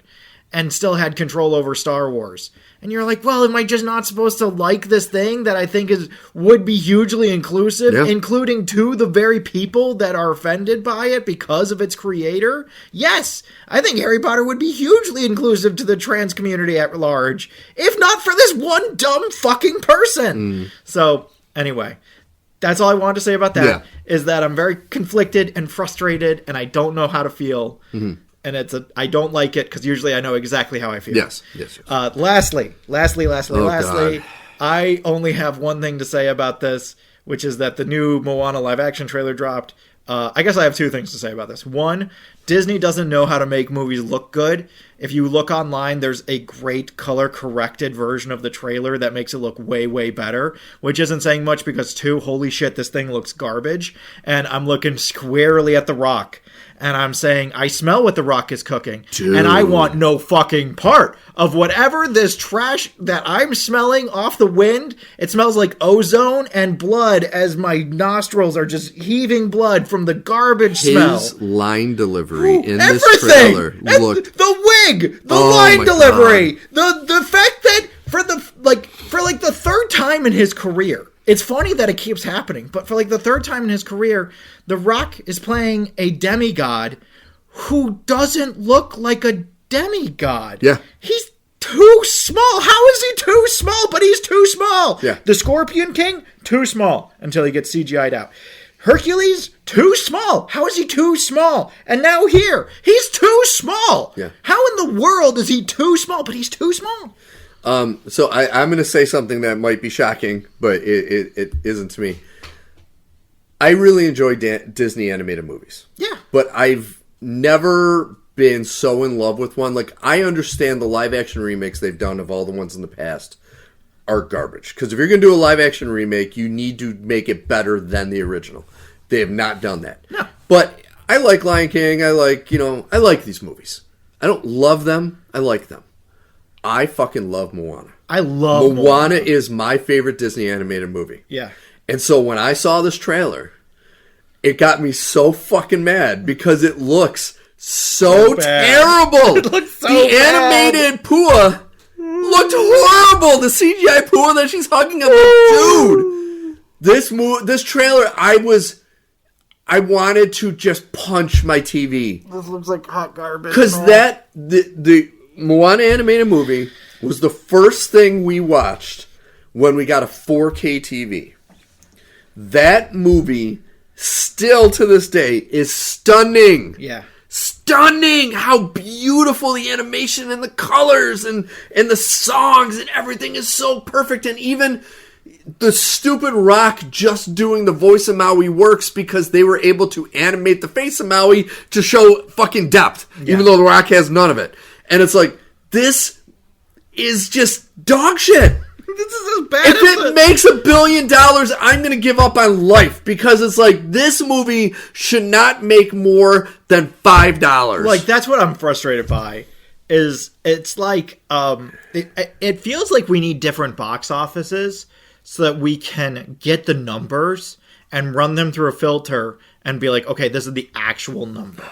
and still had control over Star Wars. And you're like, well, am I just not supposed to like this thing that I think would be hugely inclusive, including to the very people that are offended by it because of its creator? Yes, I think Harry Potter would be hugely inclusive to the trans community at large, if not for this one dumb fucking person. So, anyway, that's all I wanted to say about that, is that I'm very conflicted and frustrated, and I don't know how to feel. And I don't like it, because usually I know exactly how I feel. Yes. Lastly, God. I only have one thing to say about this, which is that the new Moana live action trailer dropped. I guess I have two things to say about this. One, Disney doesn't know how to make movies look good. If you look online, there's a great color-corrected version of the trailer that makes it look way, way better, which isn't saying much because, holy shit, this thing looks garbage. And I'm looking squarely at The Rock, and I'm saying, I smell what The Rock is cooking, and I want no fucking part of whatever this trash that I'm smelling off the wind. It smells like ozone and blood as my nostrils are just heaving blood from the garbage smell. His line delivery in this trailer looked... The wig! The line delivery! God. The fact that for the third time in his career... It's funny that it keeps happening, but for the third time in his career, The Rock is playing a demigod who doesn't look like a demigod. Yeah. He's too small. How is he too small? But he's too small. Yeah. The Scorpion King, too small until he gets CGI'd out. Hercules, too small. How is he too small? And now here, he's too small. Yeah. How in the world is he too small? But he's too small. So I'm going to say something that might be shocking, but it isn't to me. I really enjoy Disney animated movies. Yeah. But I've never been so in love with one. Like, I understand the live action remakes they've done of all the ones in the past are garbage. Because if you're going to do a live action remake, you need to make it better than the original. They have not done that. No. But I like Lion King. I like these movies. I don't love them. I like them. I fucking love Moana. I love Moana is my favorite Disney animated movie. Yeah. And so when I saw this trailer, it got me so fucking mad because it looks so terrible. It looks so the bad. animated Pua looked horrible. The CGI Pua that she's hugging up, dude. This trailer, I wanted to just punch my TV. This looks like hot garbage. Because the Moana animated movie was the first thing we watched when we got a 4K TV. That movie, still to this day, is stunning. Yeah. stunning how beautiful the animation and the colors and the songs and everything is so perfect. And even the stupid Rock just doing the voice of Maui works because they were able to animate the face of Maui to show fucking depth, even though the Rock has none of it. And it's like, this is just dog shit. This is as bad if it makes $1 billion, I'm going to give up on life, because it's like, this movie should not make more than $5. Like, that's what I'm frustrated by. Is it's like it feels like we need different box offices so that we can get the numbers and run them through a filter and be like, okay, this is the actual number.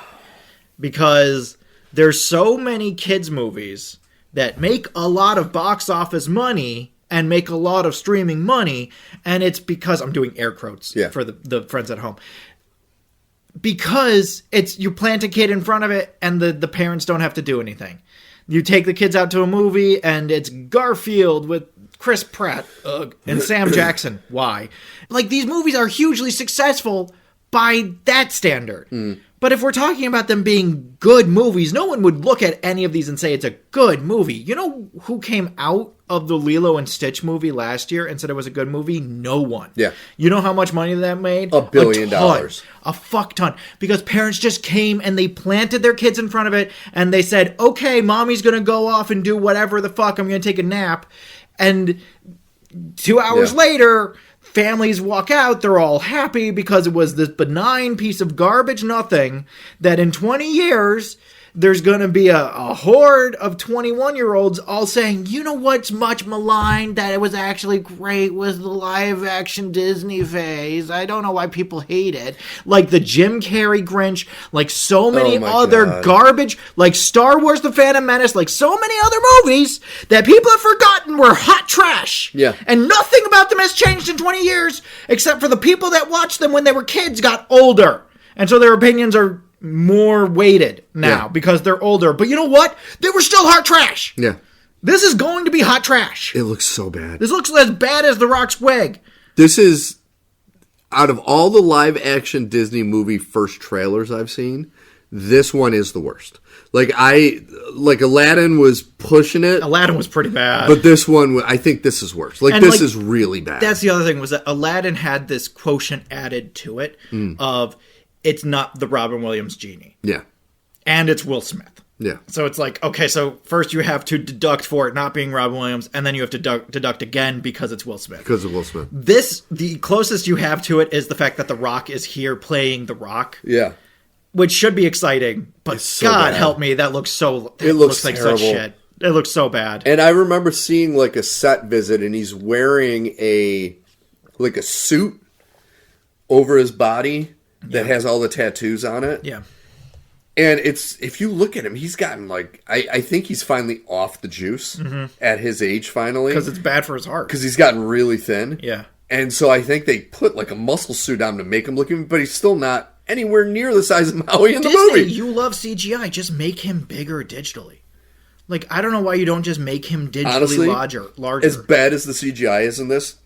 Because there's so many kids movies that make a lot of box office money and make a lot of streaming money, and it's because I'm doing air quotes for the friends at home. Because it's, you plant a kid in front of it and the parents don't have to do anything. You take the kids out to a movie and it's Garfield with Chris Pratt and Sam Jackson. Why? Like, these movies are hugely successful by that standard. But if we're talking about them being good movies, no one would look at any of these and say it's a good movie. You know who came out of the Lilo and Stitch movie last year and said it was a good movie? No one. Yeah. You know how much money that made? $1 billion. A fuck ton. Because parents just came and they planted their kids in front of it and they said, okay, mommy's going to go off and do whatever the fuck. I'm going to take a nap. And 2 hours later, families walk out, they're all happy because it was this benign piece of garbage nothing that in 20 years there's going to be a horde of 21-year-olds all saying, you know what's much maligned that it was actually great was the live-action Disney phase. I don't know why people hate it. Like the Jim Carrey Grinch, like so many other garbage, like Star Wars The Phantom Menace, like so many other movies that people have forgotten were hot trash. Yeah. And nothing about them has changed in 20 years except for the people that watched them when they were kids got older. And so their opinions are more weighted now because they're older. But you know what? They were still hot trash. Yeah. This is going to be hot trash. It looks so bad. This looks as bad as The Rock's wig. This is, out of all the live action Disney movie first trailers I've seen, this one is the worst. Like Aladdin was pushing it. Aladdin was pretty bad. But this one, I think this is worse. Like, this is really bad. That's the other thing, was that Aladdin had this quotient added to it of, it's not the Robin Williams genie. Yeah. And it's Will Smith. Yeah. So it's like, okay, so first you have to deduct for it not being Robin Williams, and then you have to deduct again because it's Will Smith. Because of Will Smith. The closest you have to it is the fact that The Rock is here playing The Rock. Yeah. Which should be exciting, but so God help me, that looks so... It looks like such shit. It looks so bad. And I remember seeing like a set visit, and he's wearing a suit over his body that has all the tattoos on it. Yeah. And it's, if you look at him, he's gotten like, I think he's finally off the juice at his age finally. Because it's bad for his heart. Because he's gotten really thin. Yeah. And so I think they put like a muscle suit on him to make him look, but he's still not anywhere near the size of Maui in the movie. You love CGI. Just make him bigger digitally. Like, I don't know why you don't just make him digitally Honestly, larger. As bad as the CGI is in this,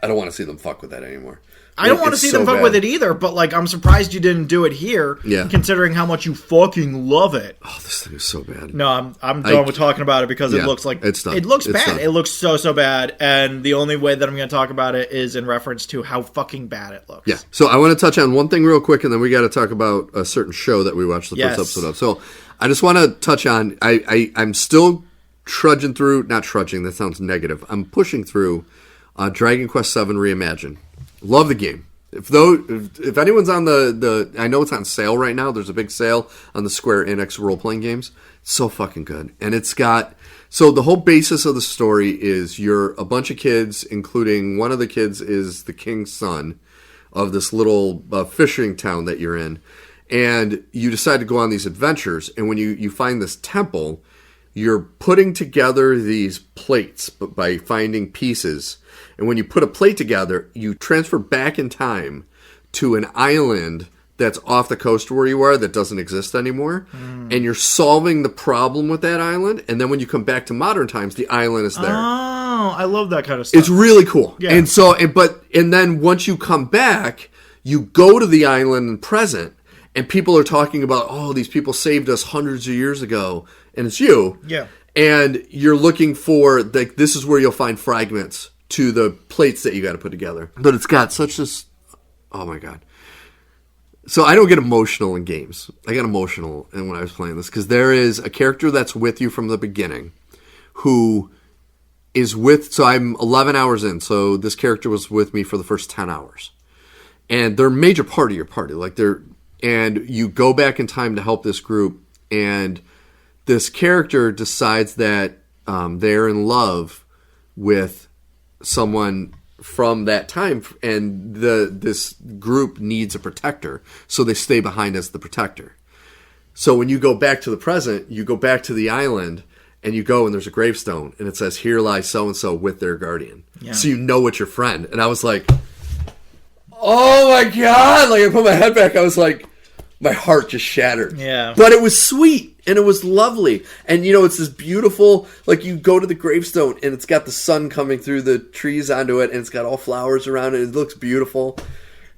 I don't want to see them fuck with that anymore. I don't want to see them fuck with it either, but like, I'm surprised you didn't do it here, considering how much you fucking love it. Oh, this thing is so bad. No, I'm done with talking about it because it looks like it's done. It looks bad. Done. It looks so bad, and the only way that I'm going to talk about it is in reference to how fucking bad it looks. Yeah. So I want to touch on one thing real quick, and then we got to talk about a certain show that we watched the first episode of. So I just want to touch on. I'm still trudging through. Not trudging. That sounds negative. I'm pushing through Dragon Quest VII Reimagined. Love the game. If anyone's on the I know it's on sale right now. There's a big sale on the Square Enix role-playing games. It's so fucking good. And it's got... So the whole basis of the story is you're a bunch of kids, including one of the kids is the king's son of this little fishing town that you're in. And you decide to go on these adventures. And when you find this temple, you're putting together these plates by finding pieces. And when you put a plate together, you transfer back in time to an island that's off the coast where you are that doesn't exist anymore. And you're solving the problem with that island. And then when you come back to modern times, the island is there. Oh, I love that kind of stuff. It's really cool. Yeah. And then once you come back, you go to the island in present. and people are talking about, oh, these people saved us hundreds of years ago, and it's you. Yeah. And you're looking for, like, this is where you'll find fragments to the plates that you got to put together. But it's got such this, oh my God. So I don't get emotional in games. I got emotional when I was playing this, because there is a character that's with you from the beginning who is with, so I'm 11 hours in, so this character was with me for the first 10 hours. And they're a major part of your party. And you go back in time to help this group, and this character decides that they're in love with someone from that time, and this group needs a protector, so they stay behind as the protector. So when you go back to the present, you go back to the island, and you go, and there's a gravestone, and it says, here lies so-and-so with their guardian. Yeah. So you know it's your friend. And I was like, oh my God. Like, I put my head back, I was like, my heart just shattered. Yeah. But it was sweet, and it was lovely. And, it's this beautiful, like, you go to the gravestone, and it's got the sun coming through the trees onto it, and it's got all flowers around it. It looks beautiful.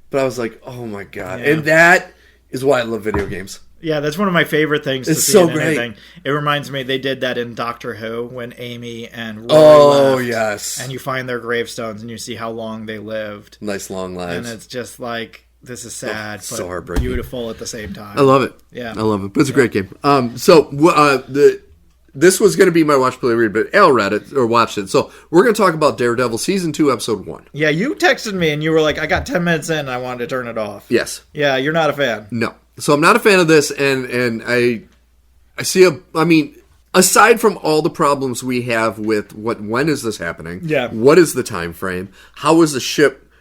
But I was like, oh, my God. Yeah. And that is why I love video games. Yeah, that's one of my favorite things to see in anything. It reminds me, they did that in Doctor Who when Amy and Roy left. Yes. And you find their gravestones, and you see how long they lived. Nice long lives. And it's just like, this is sad, but so heartbreaking. Beautiful at the same time. I love it. Yeah. I love it. But it's a great game. This was going to be my watch, play, read, but Al read it or watched it. So we're going to talk about Daredevil Season 2, Episode 1. Yeah, you texted me, and you were like, I got 10 minutes in, and I wanted to turn it off. Yes. Yeah, you're not a fan. No. So I'm not a fan of this, and I see aside from all the problems we have with when is this happening? Yeah. What is the time frame? How is the ship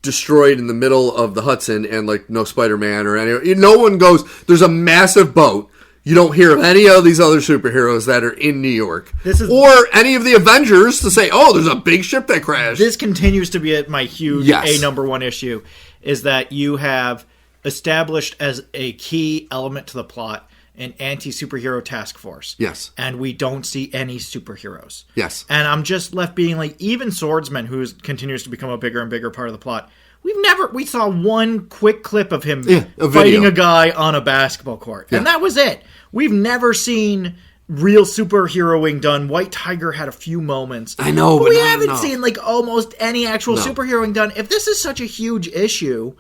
destroyed in the middle of the Hudson and like no Spider-Man or any? No one goes, there's a massive boat. You don't hear of any of these other superheroes that are in New York. Or any of the Avengers to say, oh, there's a big ship that crashed. This continues to be my huge number one issue, is that you have established as a key element to the plot an anti-superhero task force. Yes. And we don't see any superheroes. Yes. And I'm just left being like, even Swordsman, who continues to become a bigger and bigger part of the plot, we saw one quick clip of him fighting a guy on a basketball court. Yeah. And that was it. We've never seen real superheroing done. White Tiger had a few moments. I know, but we haven't seen like almost any actual superheroing done. If this is such a huge issue,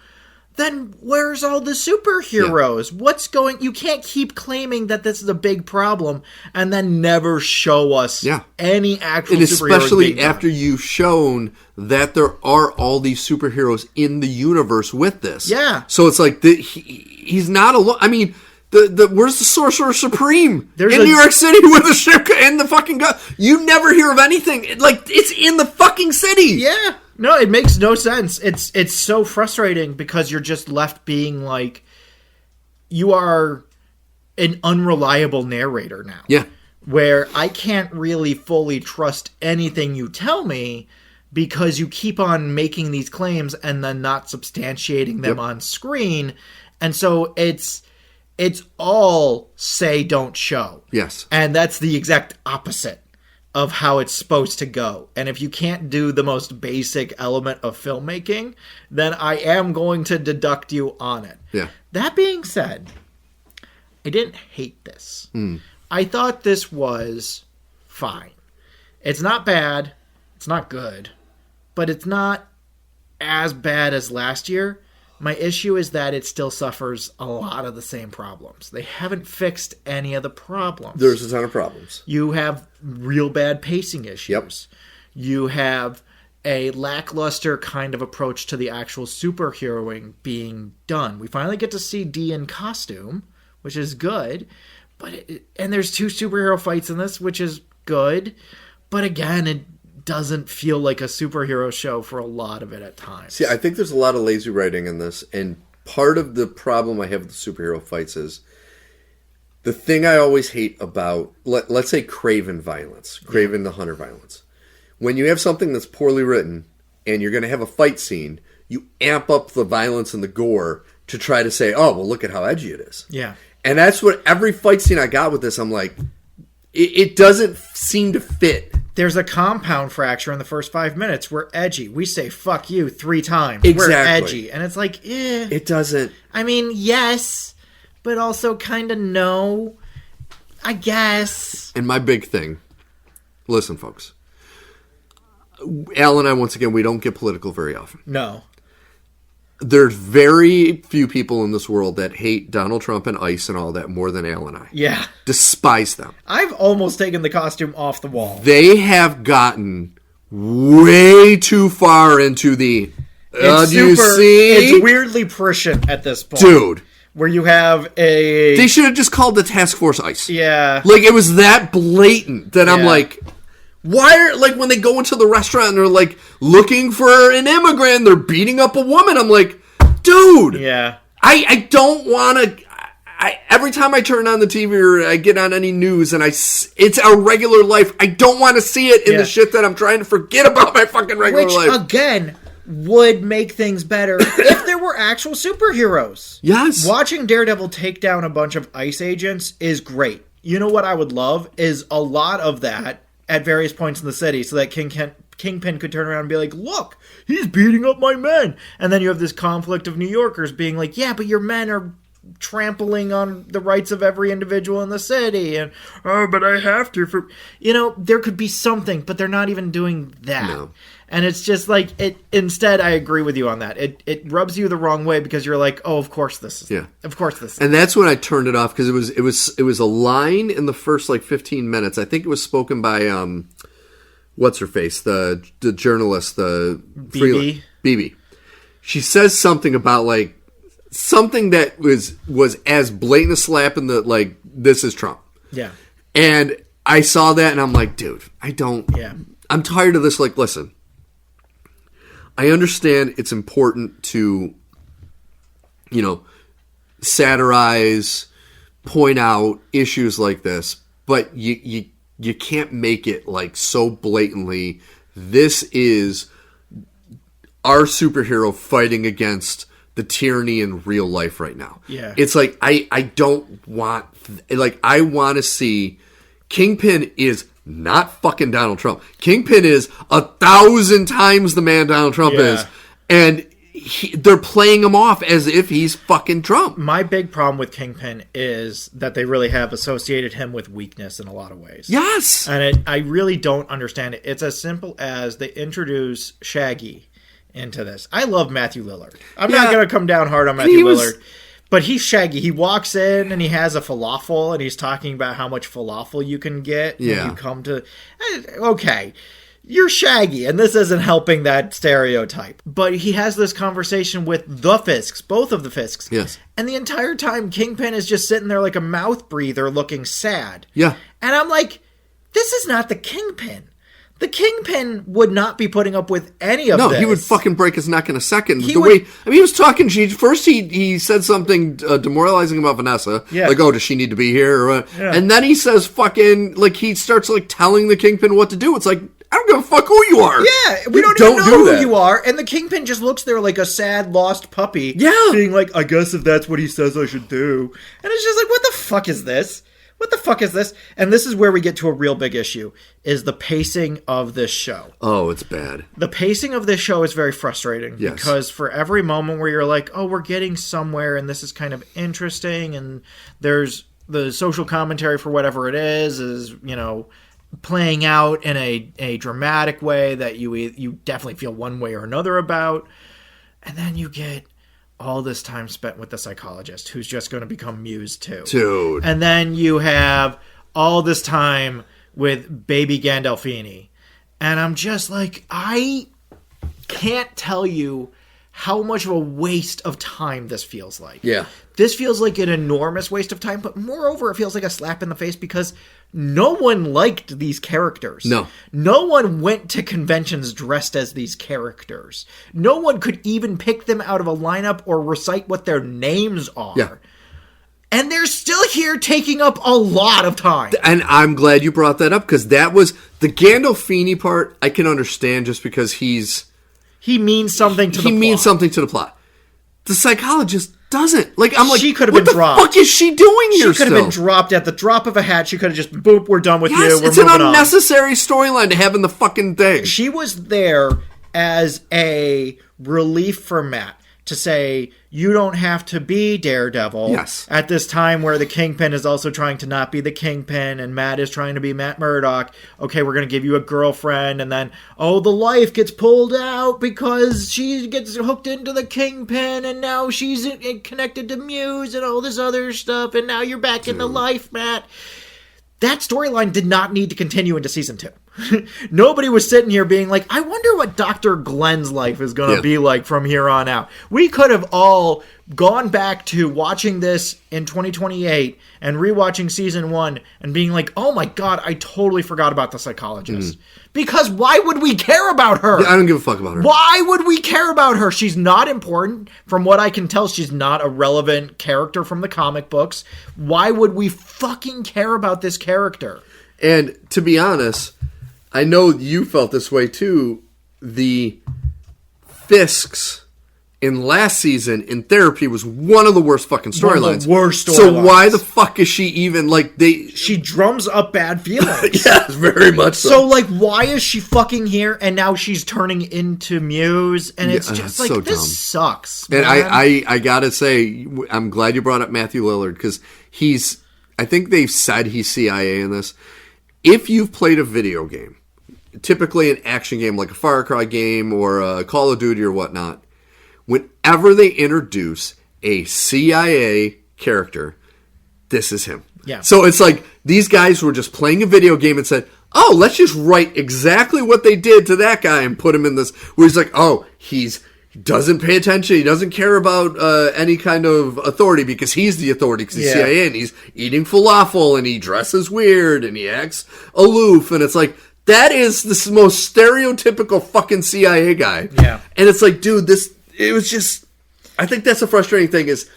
then where's all the superheroes? Yeah. What's going... You can't keep claiming that this is a big problem and then never show us any actual superheroes. And especially after you've shown that there are all these superheroes in the universe with this. Yeah. So it's like, he's not alone. I mean... where's the Sorcerer Supreme in New York City with the ship and the fucking gun? You never hear of anything. Like, it's in the fucking city. Yeah. No, it makes no sense. It's so frustrating because you're just left being like, you are an unreliable narrator now. Yeah. Where I can't really fully trust anything you tell me because you keep on making these claims and then not substantiating them on screen. And so it's all say, don't show. Yes. And that's the exact opposite of how it's supposed to go. And if you can't do the most basic element of filmmaking, then I am going to deduct you on it. Yeah. That being said, I didn't hate this. I thought this was fine. It's not bad. It's not good. But it's not as bad as last year. My issue is that it still suffers a lot of the same problems. They haven't fixed any of the problems. There's a ton of problems. You have real bad pacing issues. Yep. You have a lackluster kind of approach to the actual superheroing being done. We finally get to see Dee in costume, which is good. And there's 2 superhero fights in this, which is good. But again, it doesn't feel like a superhero show for a lot of it at times. See, I think there's a lot of lazy writing in this, and part of the problem I have with the superhero fights is the thing I always hate about, let's say, Craven violence, Craven the Hunter violence. When you have something that's poorly written and you're going to have a fight scene, you amp up the violence and the gore to try to say, oh, well, look at how edgy it is. Yeah. And that's what every fight scene I got with this, I'm like, it doesn't seem to fit. There's a compound fracture in the first 5 minutes. We're edgy. We say "fuck you" 3 times. Exactly. We're edgy, and it's like, It doesn't. I mean, yes, but also kind of no. I guess. And my big thing. Listen, folks. Al and I, once again, we don't get political very often. No. There's very few people in this world that hate Donald Trump and ICE and all that more than Al and I. Yeah. Despise them. I've almost taken the costume off the wall. They have gotten way too far into the... you see? It's weirdly prescient at this point. Dude. Where you have a... They should have just called the task force ICE. Yeah. Like, it was that blatant that I'm like... Why are, like, when they go into the restaurant and they're, like, looking for an immigrant, they're beating up a woman, I'm like, dude. Yeah. I don't want to... Every time I turn on the TV or I get on any news and it's our regular life, I don't want to see it in the shit that I'm trying to forget about my fucking regular life. Which, again, would make things better if there were actual superheroes. Yes. Watching Daredevil take down a bunch of ICE agents is great. You know what I would love is a lot of that at various points in the city so that Kingpin could turn around and be like, look, he's beating up my men. And then you have this conflict of New Yorkers being like, yeah, but your men are trampling on the rights of every individual in the city. And, oh, but I have to. There could be something, but they're not even doing that. No. And it's just like, instead, I agree with you on that. It rubs you the wrong way because you're like, oh, of course this is. Yeah. Of course this is. And that's when I turned it off because it was a line in the first like 15 minutes. I think it was spoken by what's her face, the journalist, the BB. She says something about like something that was as blatant a slap in the like this is Trump. Yeah. And I saw that and I'm like, dude, I'm tired of this. Like, listen. I understand it's important to, satirize, point out issues like this, but you can't make it like so blatantly. This is our superhero fighting against the tyranny in real life right now. Yeah. It's like, I don't want, like, I want to see Kingpin is not fucking Donald Trump. Kingpin is 1,000 times the man Donald Trump is. And they're playing him off as if he's fucking Trump. My big problem with Kingpin is that they really have associated him with weakness in a lot of ways. Yes. And I really don't understand it. It's as simple as they introduce Shaggy into this. I love Matthew Lillard. I'm not going to come down hard on Matthew Lillard. But he's Shaggy. He walks in and he has a falafel and he's talking about how much falafel you can get when you come to... Okay, you're Shaggy and this isn't helping that stereotype. But he has this conversation with the Fisks, both of the Fisks. Yes. And the entire time Kingpin is just sitting there like a mouth breather looking sad. Yeah. And I'm like, this is not the Kingpin. The Kingpin would not be putting up with any of this. No, he would fucking break his neck in a second. He was talking. First, he said something demoralizing about Vanessa. Yeah. Like, oh, does she need to be here? Or what? Yeah. And then he says fucking, like, he starts, like, telling the Kingpin what to do. It's like, I don't give a fuck who you are. Yeah, we don't even know who you are. And the Kingpin just looks there like a sad, lost puppy. Yeah. Being like, I guess if that's what he says I should do. And it's just like, what the fuck is this? What the fuck is this? And this is where we get to a real big issue, is the pacing of this show. Oh, it's bad. The pacing of this show is very frustrating. Yes. Because for every moment where you're like, oh, we're getting somewhere and this is kind of interesting and there's the social commentary for whatever it is, playing out in a dramatic way that you definitely feel one way or another about. And then you get all this time spent with the psychologist who's just going to become Muse too. Dude. And then you have all this time with baby Gandolfini. And I'm just like, I can't tell you how much of a waste of time this feels like. Yeah. This feels like an enormous waste of time, but moreover, it feels like a slap in the face because no one liked these characters. No. No one went to conventions dressed as these characters. No one could even pick them out of a lineup or recite what their names are. Yeah. And they're still here taking up a lot of time. And I'm glad you brought that up because that was the Gandolfini part I can understand just because he means something to the plot. He means something to the plot. The psychologist doesn't. Like, I'm like, she could have what been the dropped. fuck is she doing here? She could have been dropped at the drop of a hat. She could have just, boop, we're done with you. We're It's an moving on. unnecessary storyline to have in the fucking thing. She was there as a relief for Matt to say, you don't have to be Daredevil. Yes. At this time where the Kingpin is also trying to not be the Kingpin and Matt is trying to be Matt Murdock. Okay, we're going to give you a girlfriend, and then, the life gets pulled out because she gets hooked into the Kingpin, and now she's connected to Muse and all this other stuff, and now you're back in the life, Matt. That storyline did not need to continue into season 2. Nobody was sitting here being like, I wonder what Dr. Glenn's life is going to be like from here on out. We could have all gone back to watching this in 2028 and rewatching season 1 and being like, oh my God, I totally forgot about the psychologist. Because why would we care about her? Yeah, I don't give a fuck about her. Why would we care about her? She's not important. From what I can tell, she's not a relevant character from the comic books. Why would we fucking care about this character? And to be honest, I know you felt this way too. The Fisks in last season in Therapy was one of the worst fucking storylines. Worst storylines. So why the fuck is she even like She drums up bad feelings. Yes, very much so. So like, why is she fucking here? And now she's turning into Muse, and it's just like, so this dumb. sucks. And man. I gotta say, I'm glad you brought up Matthew Lillard because I think they've said he's CIA in this. If you've played a video game, typically an action game like a Far Cry game or a Call of Duty or whatnot, whenever they introduce a CIA character, this is him. Yeah. So it's like these guys were just playing a video game and said, oh, let's just write exactly what they did to that guy and put him in this, where he's like, oh, he doesn't pay attention. He doesn't care about any kind of authority because he's the authority because he's CIA and he's eating falafel and he dresses weird and he acts aloof. And it's like, that is the most stereotypical fucking CIA guy. Yeah. And it's like, dude, it was just, I think that's the frustrating thing is,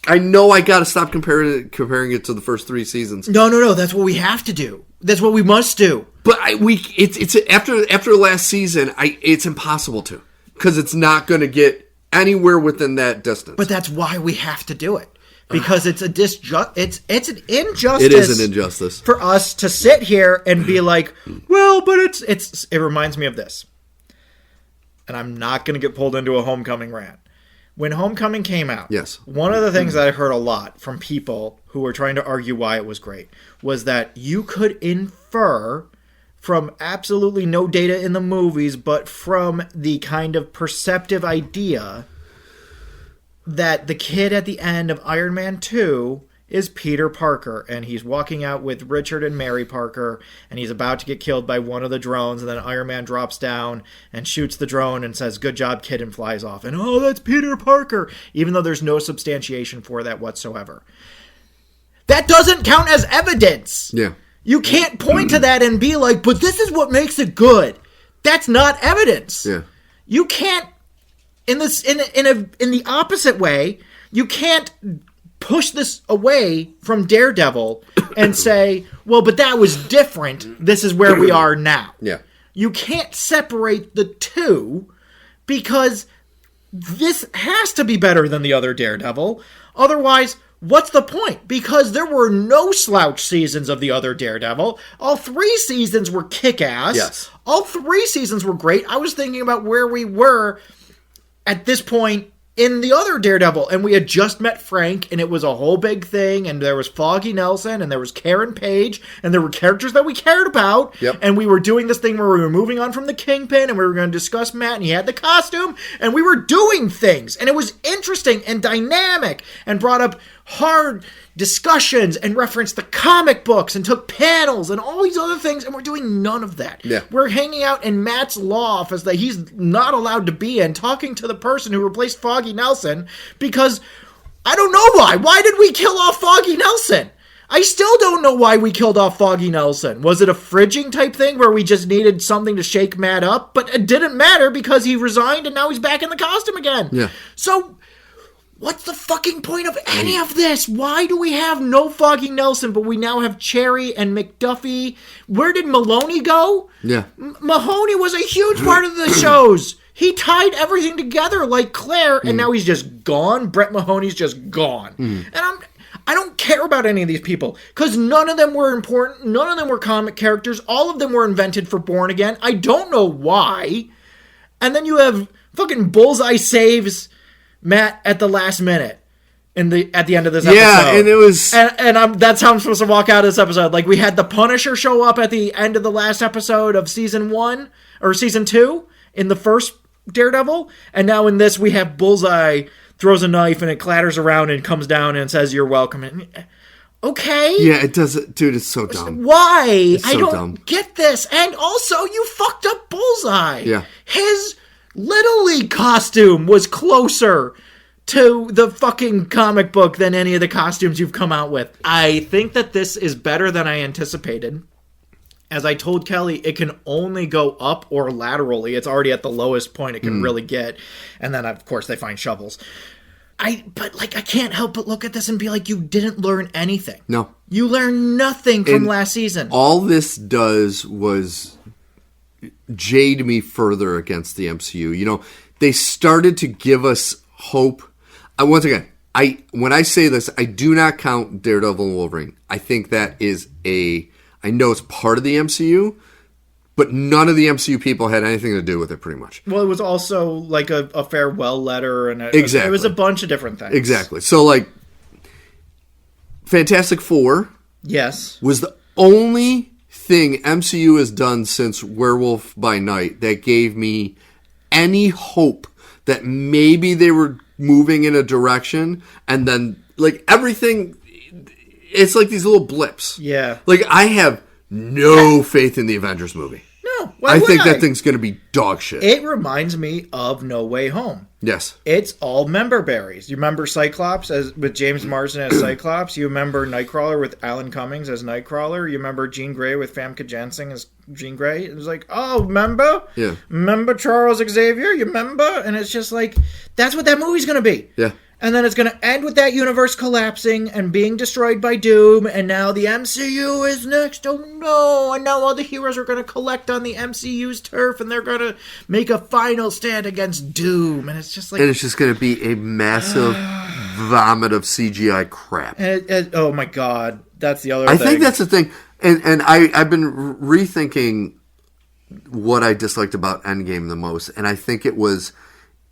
I know I got to stop comparing it to the first 3 seasons. No. That's what we have to do. That's what we must do. But it's after last season, it's impossible to, because it's not going to get anywhere within that distance. But that's why we have to do it. Because it's an injustice. It is an injustice for us to sit here and be like, well, but it reminds me of this. And I'm not going to get pulled into a Homecoming rant. When Homecoming came out, yes, one of the things that I heard a lot from people who were trying to argue why it was great was that you could infer from absolutely no data in the movies, but from the kind of perceptive idea that the kid at the end of Iron Man 2 is Peter Parker, and he's walking out with Richard and Mary Parker, and he's about to get killed by one of the drones, and then Iron Man drops down and shoots the drone and says, good job, kid, and flies off. And, oh, that's Peter Parker, even though there's no substantiation for that whatsoever. That doesn't count as evidence. Yeah. You can't point to that and be like, but this is what makes it good. That's not evidence. Yeah. You can't, in the opposite way, you can't push this away from Daredevil and say, well, but that was different. This is where we are now. Yeah. You can't separate the two because this has to be better than the other Daredevil. Otherwise, what's the point? Because there were no slouch seasons of the other Daredevil. All 3 seasons were kick-ass. Yes. All 3 seasons were great. I was thinking about where we were at this point in the other Daredevil, and we had just met Frank, and it was a whole big thing, and there was Foggy Nelson, and there was Karen Page, and there were characters that we cared about, and we were doing this thing where we were moving on from the Kingpin, and we were going to discuss Matt, and he had the costume, and we were doing things, and it was interesting and dynamic, and brought up hard discussions, and referenced the comic books, and took panels, and all these other things, and we're doing none of that. Yeah. We're hanging out in Matt's law office that he's not allowed to be in, talking to the person who replaced Foggy Nelson, because I don't know why. Why did we kill off Foggy Nelson? I still don't know why we killed off Foggy Nelson. Was it a fridging type thing where we just needed something to shake Matt up? But it didn't matter because he resigned and now he's back in the costume again. Yeah. So what's the fucking point of any of this? Why do we have no Foggy Nelson, but we now have Cherry and McDuffie? Where did Maloney go? Yeah. Mahoney was a huge part of the shows. He tied everything together like Claire, and now he's just gone. Brett Mahoney's just gone. And I don't care about any of these people, because none of them were important. None of them were comic characters. All of them were invented for Born Again. I don't know why. And then you have fucking Bullseye saves Matt at the last minute. At the end of this episode. Yeah, and it was... And that's how I'm supposed to walk out of this episode. Like, we had the Punisher show up at the end of the last episode of Season 1, or Season 2, in the first Daredevil, and now in this we have Bullseye throws a knife and it clatters around and comes down and says, "You're welcome." And, okay. Yeah, it does. Dude, it's so dumb. Why? It's so I don't dumb. get this. And also, you fucked up Bullseye. Yeah. His Little League costume was closer to the fucking comic book than any of the costumes you've come out with. I think that this is better than I anticipated. As I told Kelly, it can only go up or laterally. It's already at the lowest point it can really get. And then, of course, they find shovels. But I can't help but look at this and be like, you didn't learn anything. No. You learned nothing from last season. All this does was jade me further against the MCU. You know, they started to give us hope. Once again, when I say this, I do not count Daredevil and Wolverine. I think that is I know it's part of the MCU, but none of the MCU people had anything to do with it, pretty much. Well, it was also like a farewell letter, and exactly. It was a bunch of different things. Exactly. So, like, Fantastic Four was the only thing MCU has done since Werewolf by Night that gave me any hope that maybe they were moving in a direction, and then, like, everything... It's like these little blips. Yeah. Like, I have no faith in the Avengers movie. No. I think that thing's going to be dog shit. It reminds me of No Way Home. Yes. It's all member berries. You remember Cyclops with James Marsden as Cyclops? You remember Nightcrawler with Alan Cummings as Nightcrawler? You remember Jean Grey with Famke Janssen as Jean Grey? It was like, oh, remember? Yeah. Remember Charles Xavier? You remember? And it's just like, that's what that movie's going to be. Yeah. And then it's going to end with that universe collapsing and being destroyed by Doom. And now the MCU is next. Oh no. And now all the heroes are going to collect on the MCU's turf. And they're going to make a final stand against Doom. And it's just like... And it's just going to be a massive vomit of CGI crap. Oh my God. That's the other thing. I think that's the thing. And I've been rethinking what I disliked about Endgame the most. And I think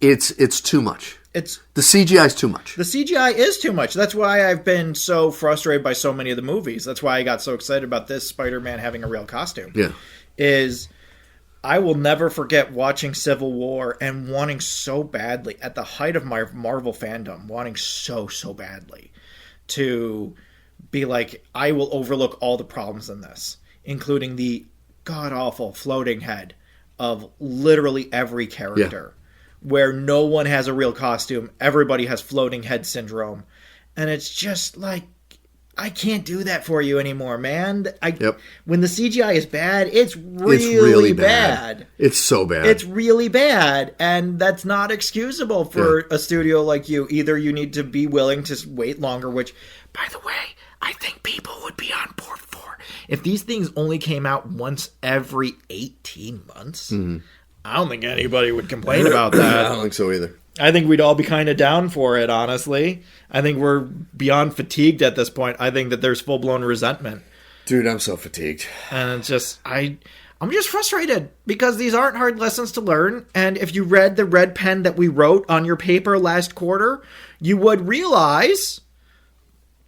it's too much. The CGI is too much. The CGI is too much. That's why I've been so frustrated by so many of the movies. That's why I got so excited about this Spider-Man having a real costume. Yeah. I will never forget watching Civil War and wanting so badly, at the height of my Marvel fandom, wanting so badly to be like, I will overlook all the problems in this, including the god-awful floating head of literally every character. Yeah. Where no one has a real costume. Everybody has floating head syndrome. And it's just like, I can't do that for you anymore, man. When the CGI is bad, it's really bad. It's so bad. It's really bad. And that's not excusable for a studio like you. Either you need to be willing to wait longer, which, by the way, I think people would be on board for. If these things only came out once every 18 months... Mm-hmm. I don't think anybody would complain about that. I don't think so either. I think we'd all be kind of down for it, honestly. I think we're beyond fatigued at this point. I think that there's full-blown resentment. Dude, I'm so fatigued. And it's just, I'm just frustrated because these aren't hard lessons to learn. And if you read the red pen that we wrote on your paper last quarter, you would realize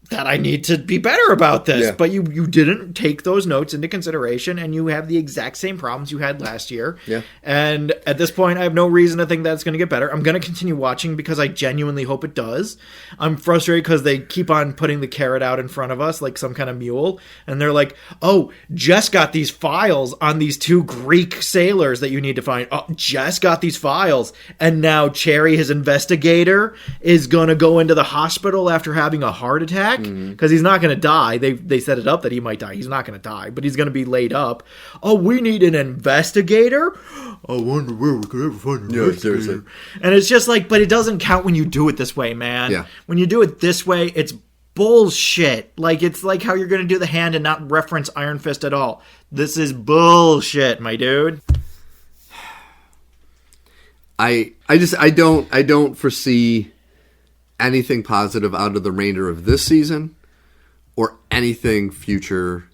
that I need to be better about this. Yeah. But you didn't take those notes into consideration, and you have the exact same problems you had last year. Yeah. And at this point, I have no reason to think that's going to get better. I'm going to continue watching because I genuinely hope it does. I'm frustrated because they keep on putting the carrot out in front of us like some kind of mule. And they're like, oh, Jess got these files on these 2 Greek sailors that you need to find. Oh, Jess got these files. And now Cherry, his investigator, is going to go into the hospital after having a heart attack. Because he's not going to die. They set it up that he might die. He's not going to die, but he's going to be laid up. Oh, we need an investigator? I wonder where we could ever find an investigator. Seriously. And it's just like, but it doesn't count when you do it this way, man. Yeah. When you do it this way, it's bullshit. Like, it's like how you're going to do the hand and not reference Iron Fist at all. This is bullshit, my dude. I don't foresee anything positive out of the remainder of this season or anything future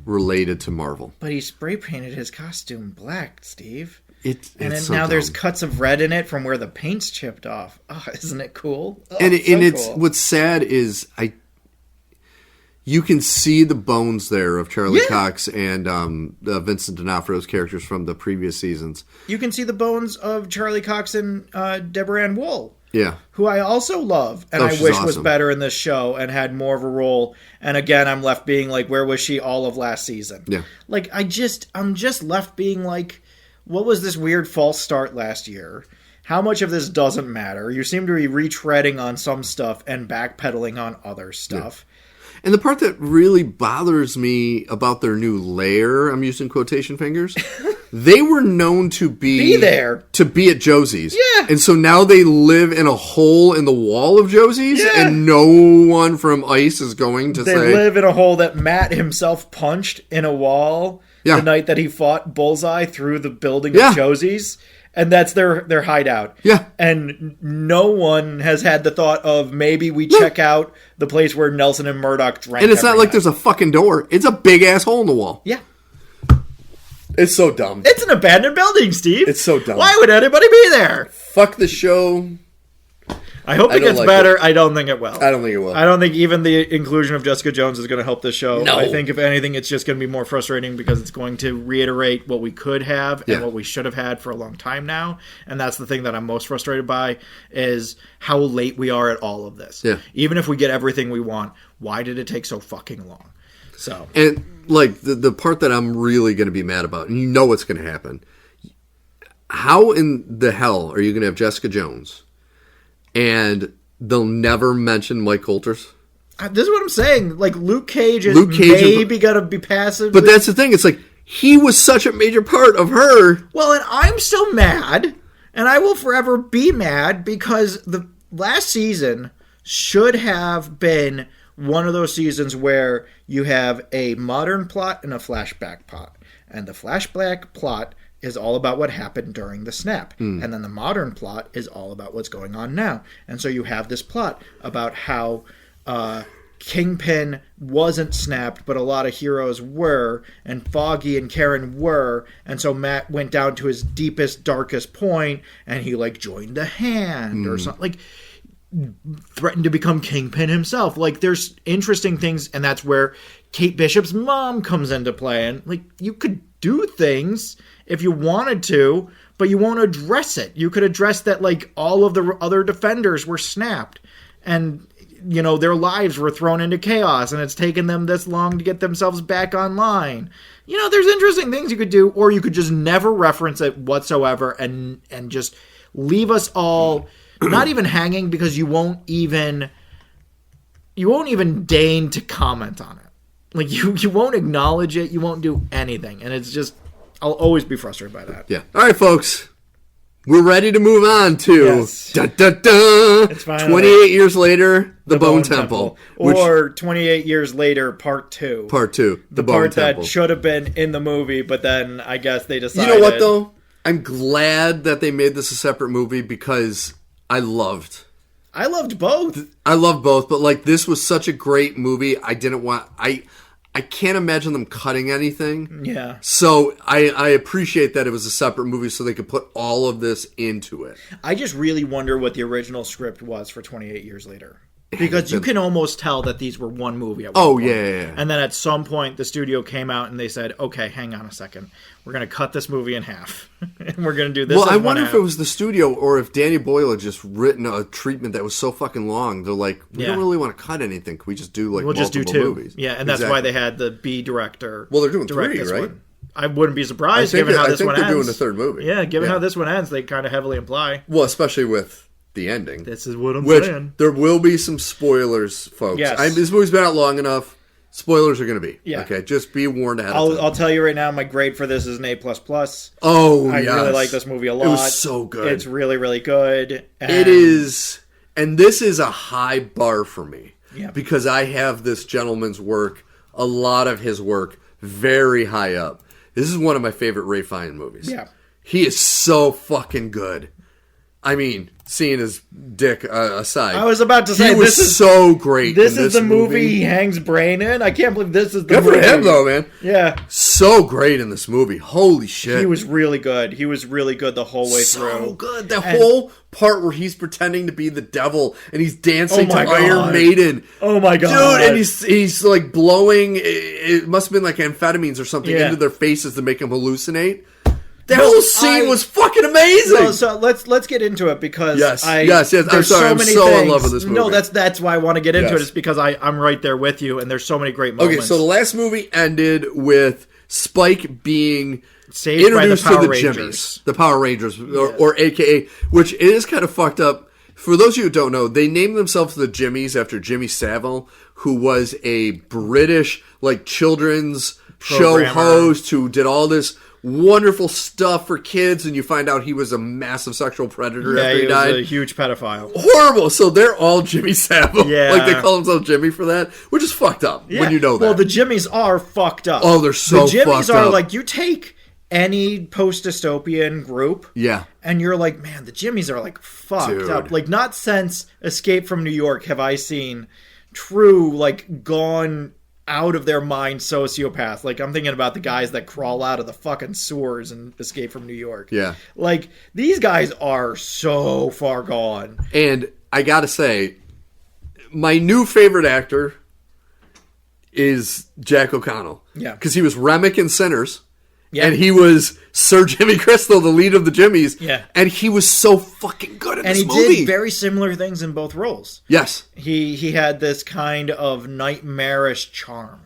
related to Marvel. But he spray painted his costume black, Steve. And then so now dumb. there's cuts of red in it from where the paint's chipped off. Oh, isn't it cool? Oh, and it's cool. What's sad is you can see the bones there of Charlie Cox and Vincent D'Onofrio's characters from the previous seasons. You can see the bones of Charlie Cox and Deborah Ann Wool. Yeah. Who I also love and I she's wish awesome. was better in this show and had more of a role. And again, I'm left being like, where was she all of last season? Yeah. Like, I'm just left being like, what was this weird false start last year? How much of this doesn't matter? You seem to be retreading on some stuff and backpedaling on other stuff. Yeah. And the part that really bothers me about their new lair, I'm using quotation fingers, they were known to be there. To be at Josie's. Yeah. And so now they live in a hole in the wall of Josie's, Yeah. and no one from ICE is going to They say... live in a hole that Matt himself punched in a wall Yeah. the night that he fought Bullseye through the building Yeah. of Josie's. And that's their hideout. Yeah. And no one has had the thought of maybe we check out the place where Nelson and Murdoch drank. And it's not every like night. there's a fucking door. It's a big-ass hole in the wall. Yeah. It's so dumb. It's an abandoned building, Steve. It's so dumb. Why would anybody be there? Fuck the show. I hope I it don't gets like better. it. I don't think it will. I don't think it will. I don't think even the inclusion of Jessica Jones is going to help this show. No. I think, if anything, it's just going to be more frustrating because it's going to reiterate what we could have and Yeah. what we should have had for a long time now. And that's the thing that I'm most frustrated by is how late we are at all of this. Yeah. Even if we get everything we want, why did it take so fucking long? So, And, like, the part that I'm really going to be mad about, and you know what's going to happen, how in the hell are you going to have Jessica Jones and they'll never mention Mike Coulter's? this is what I'm saying. Like, Luke Cage is Luke Cage maybe going to be passive. But that's the thing. It's like, he was such a major part of her. Well, and I'm still mad, and I will forever be mad because the last season should have been one of those seasons where you have a modern plot and a flashback plot. And the flashback plot is all about what happened during the snap. And then the modern plot is all about what's going on now. And so you have this plot about how Kingpin wasn't snapped, but a lot of heroes were, and Foggy and Karen were, and so Matt went down to his deepest, darkest point, and he, like, joined the Hand or something. Like, threatened to become Kingpin himself. Like, there's interesting things, and that's where Kate Bishop's mom comes into play. And, like, you could do things if you wanted to, but you won't address it. You could address that, like, all of the other Defenders were snapped, and, you know, their lives were thrown into chaos, and it's taken them this long to get themselves back online. You know, there's interesting things you could do, or you could just never reference it whatsoever and just leave us all not even hanging because you won't even deign to comment on it. Like, you won't acknowledge it, you won't do anything, and it's just, I'll always be frustrated by that. Yeah. All right, folks. We're ready to move on to Yes. dun, dun, dun, It's finally 28 years later, the Bone Temple. Which, Or 28 years later, part 2. part 2, the Bone part Temple. that should have been in the movie, but then I guess they You decided. know what, though? I'm glad that they made this a separate movie because I loved both. both, but, like, this was such a great movie. I can't imagine them cutting anything. Yeah. So I appreciate that it was a separate movie so they could put all of this into it. I just really wonder what the original script was for 28 years later. Because you can almost tell that these were one movie at one point. Yeah. And then at some point, the studio came out and they said, okay, hang on a second. We're going to cut this movie in half. And we're going to do this Well, as I one wonder if half. it was the studio or if Danny Boyle had just written a treatment that was so fucking long. They're like, we don't really want to cut anything. Can we just do, like, We'll just do multiple 2. movies? Yeah, and that's why they had the B director. Well, they're doing direct 3, this right? one. I wouldn't be surprised I think given how this they're one ends. doing the third movie. Yeah, given how this one ends, they kind of heavily imply. Well, especially with the ending. This is what I'm Which, saying. there will be some spoilers, folks. Yes. This movie's been out long enough. Spoilers are going to be. Yeah. Okay, just be warned ahead of time. I'll tell you right now, my grade for this is an A++. Oh, I yes. really like this movie a lot. It was so good. It's really, really good. And It is, and this is a high bar for me. Yeah. Because I have this gentleman's work, a lot of his work, very high up. This is one of my favorite Ray Fiennes movies. Yeah. He is so fucking good. I mean, seeing his dick aside. I was about to say, he was so great. This is the movie he hangs brain in. I can't believe this is the movie. Good for him, though, man. Yeah. So great in this movie. Holy shit. He was really good. He was really good the whole way through. So good. The whole part where he's pretending to be the devil and he's dancing to Iron Maiden. Oh, my God. Dude, and he's like blowing, it must have been like amphetamines or something into their faces to make them hallucinate. That whole scene was fucking amazing. No, so let's get into it because yes. I'm sorry, I'm so in love with this movie. No, that's why I want to get into it. Is because I'm right there with you, and there's so many great moments. Okay, so the last movie ended with Spike being saved introduced by the Power to the Rangers. Jimmies, the Power Rangers, or AKA, which it is kind of fucked up. For those of you who don't know, they named themselves the Jimmies after Jimmy Savile, who was a British like children's show host who did all this wonderful stuff for kids, and you find out he was a massive sexual predator after he died. Was a huge pedophile. Horrible. So they're all Jimmy Savile. Yeah. Like they call themselves Jimmy for that, which is fucked up when you know that. Well, the Jimmies are fucked up. Oh, they're so fucked up. The Jimmies are like, you take any post-dystopian group, and you're like, man, the Jimmies are like fucked up. Like, not since Escape from New York have I seen true, like, gone out of their mind sociopath. Like, I'm thinking about the guys that crawl out of the fucking sewers and Escape from New York. Yeah. Like, these guys are so far gone. And I gotta say, my new favorite actor is Jack O'Connell. Yeah. Because he was Remick in Sinners. Yeah. And he was Sir Jimmy Crystal, the lead of the Jimmies. Yeah. And he was so fucking good in this movie. And he did very similar things in both roles. Yes. He had this kind of nightmarish charm.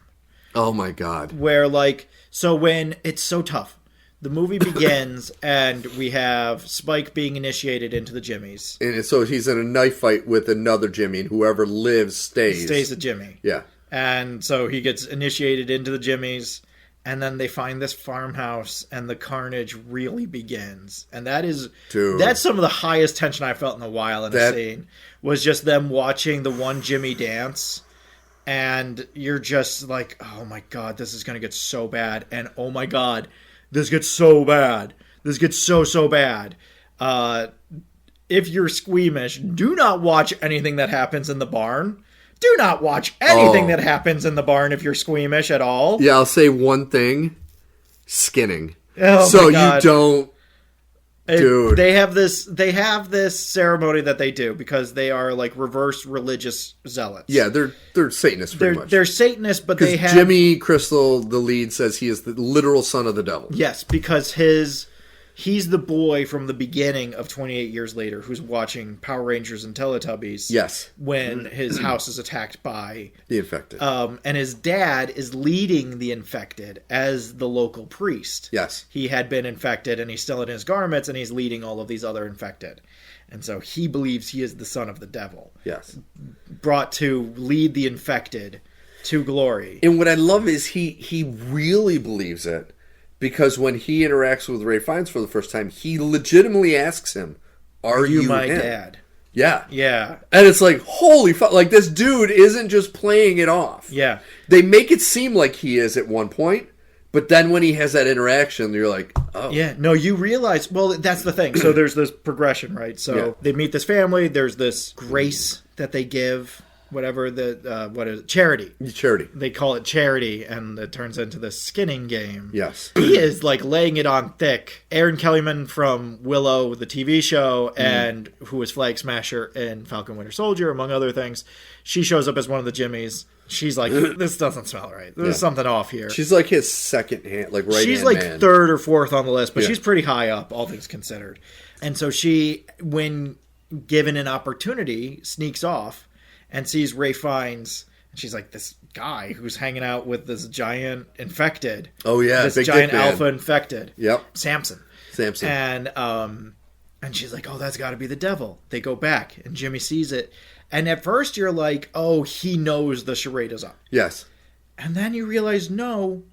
Oh my God. Where, like, so when it's so tough, the movie begins and we have Spike being initiated into the Jimmies. And so he's in a knife fight with another Jimmy, and whoever lives stays. Stays a Jimmy. Yeah. And so he gets initiated into the Jimmies. And then they find this farmhouse, and the carnage really begins. And that's some of the highest tension I felt in a while in a scene. Was just them watching the one Jimmy dance, and you're just like, oh my God, this is going to get so bad. And oh my God, this gets so bad. This gets so bad. If you're squeamish, do not watch anything that happens in the barn. Do not watch anything that happens in the barn if you're squeamish at all. Yeah, I'll say one thing. Skinning. Oh, so my God. You don't... Dude. They have this ceremony that they do because they are like reverse religious zealots. Yeah, they're Satanists pretty much. They're Satanists, but they have... Jimmy Crystal, the lead, says he is the literal son of the devil. Yes, because he's the boy from the beginning of 28 Years Later who's watching Power Rangers and Teletubbies. Yes. When his house is attacked by... the infected. And his dad is leading the infected as the local priest. Yes. He had been infected and he's still in his garments and he's leading all of these other infected. And so he believes he is the son of the devil. Yes. Brought to lead the infected to glory. And what I love is he really believes it. Because when he interacts with Ray Fiennes for the first time, he legitimately asks him, Are you my him? dad? Yeah. Yeah. And it's like, holy fuck. Like, this dude isn't just playing it off. Yeah. They make it seem like he is at one point, but then when he has that interaction, you're like, oh. Yeah. No, you realize, well, that's the thing. So there's this progression, right? So they meet this family. There's this grace that they give. Whatever what is it? Charity. Charity. They call it charity, and it turns into this skinning game. Yes. He is like laying it on thick. Erin Kellyman from Willow, the TV show, and who was Flag Smasher in Falcon Winter Soldier, among other things. She shows up as one of the Jimmies. She's like, this doesn't smell right. There's something off here. She's like his second hand, like right She's hand like man. third or fourth on the list, but she's pretty high up, all things considered. And so she, when given an opportunity, sneaks off and sees Ray Fiennes, and she's like, this guy who's hanging out with this giant infected. Oh yeah, this big giant dick man. alpha infected. Yep, Samson. And she's like, oh, that's got to be the devil. They go back, and Jimmy sees it, and at first you're like, oh, he knows the charade is up. Yes, and then you realize, no,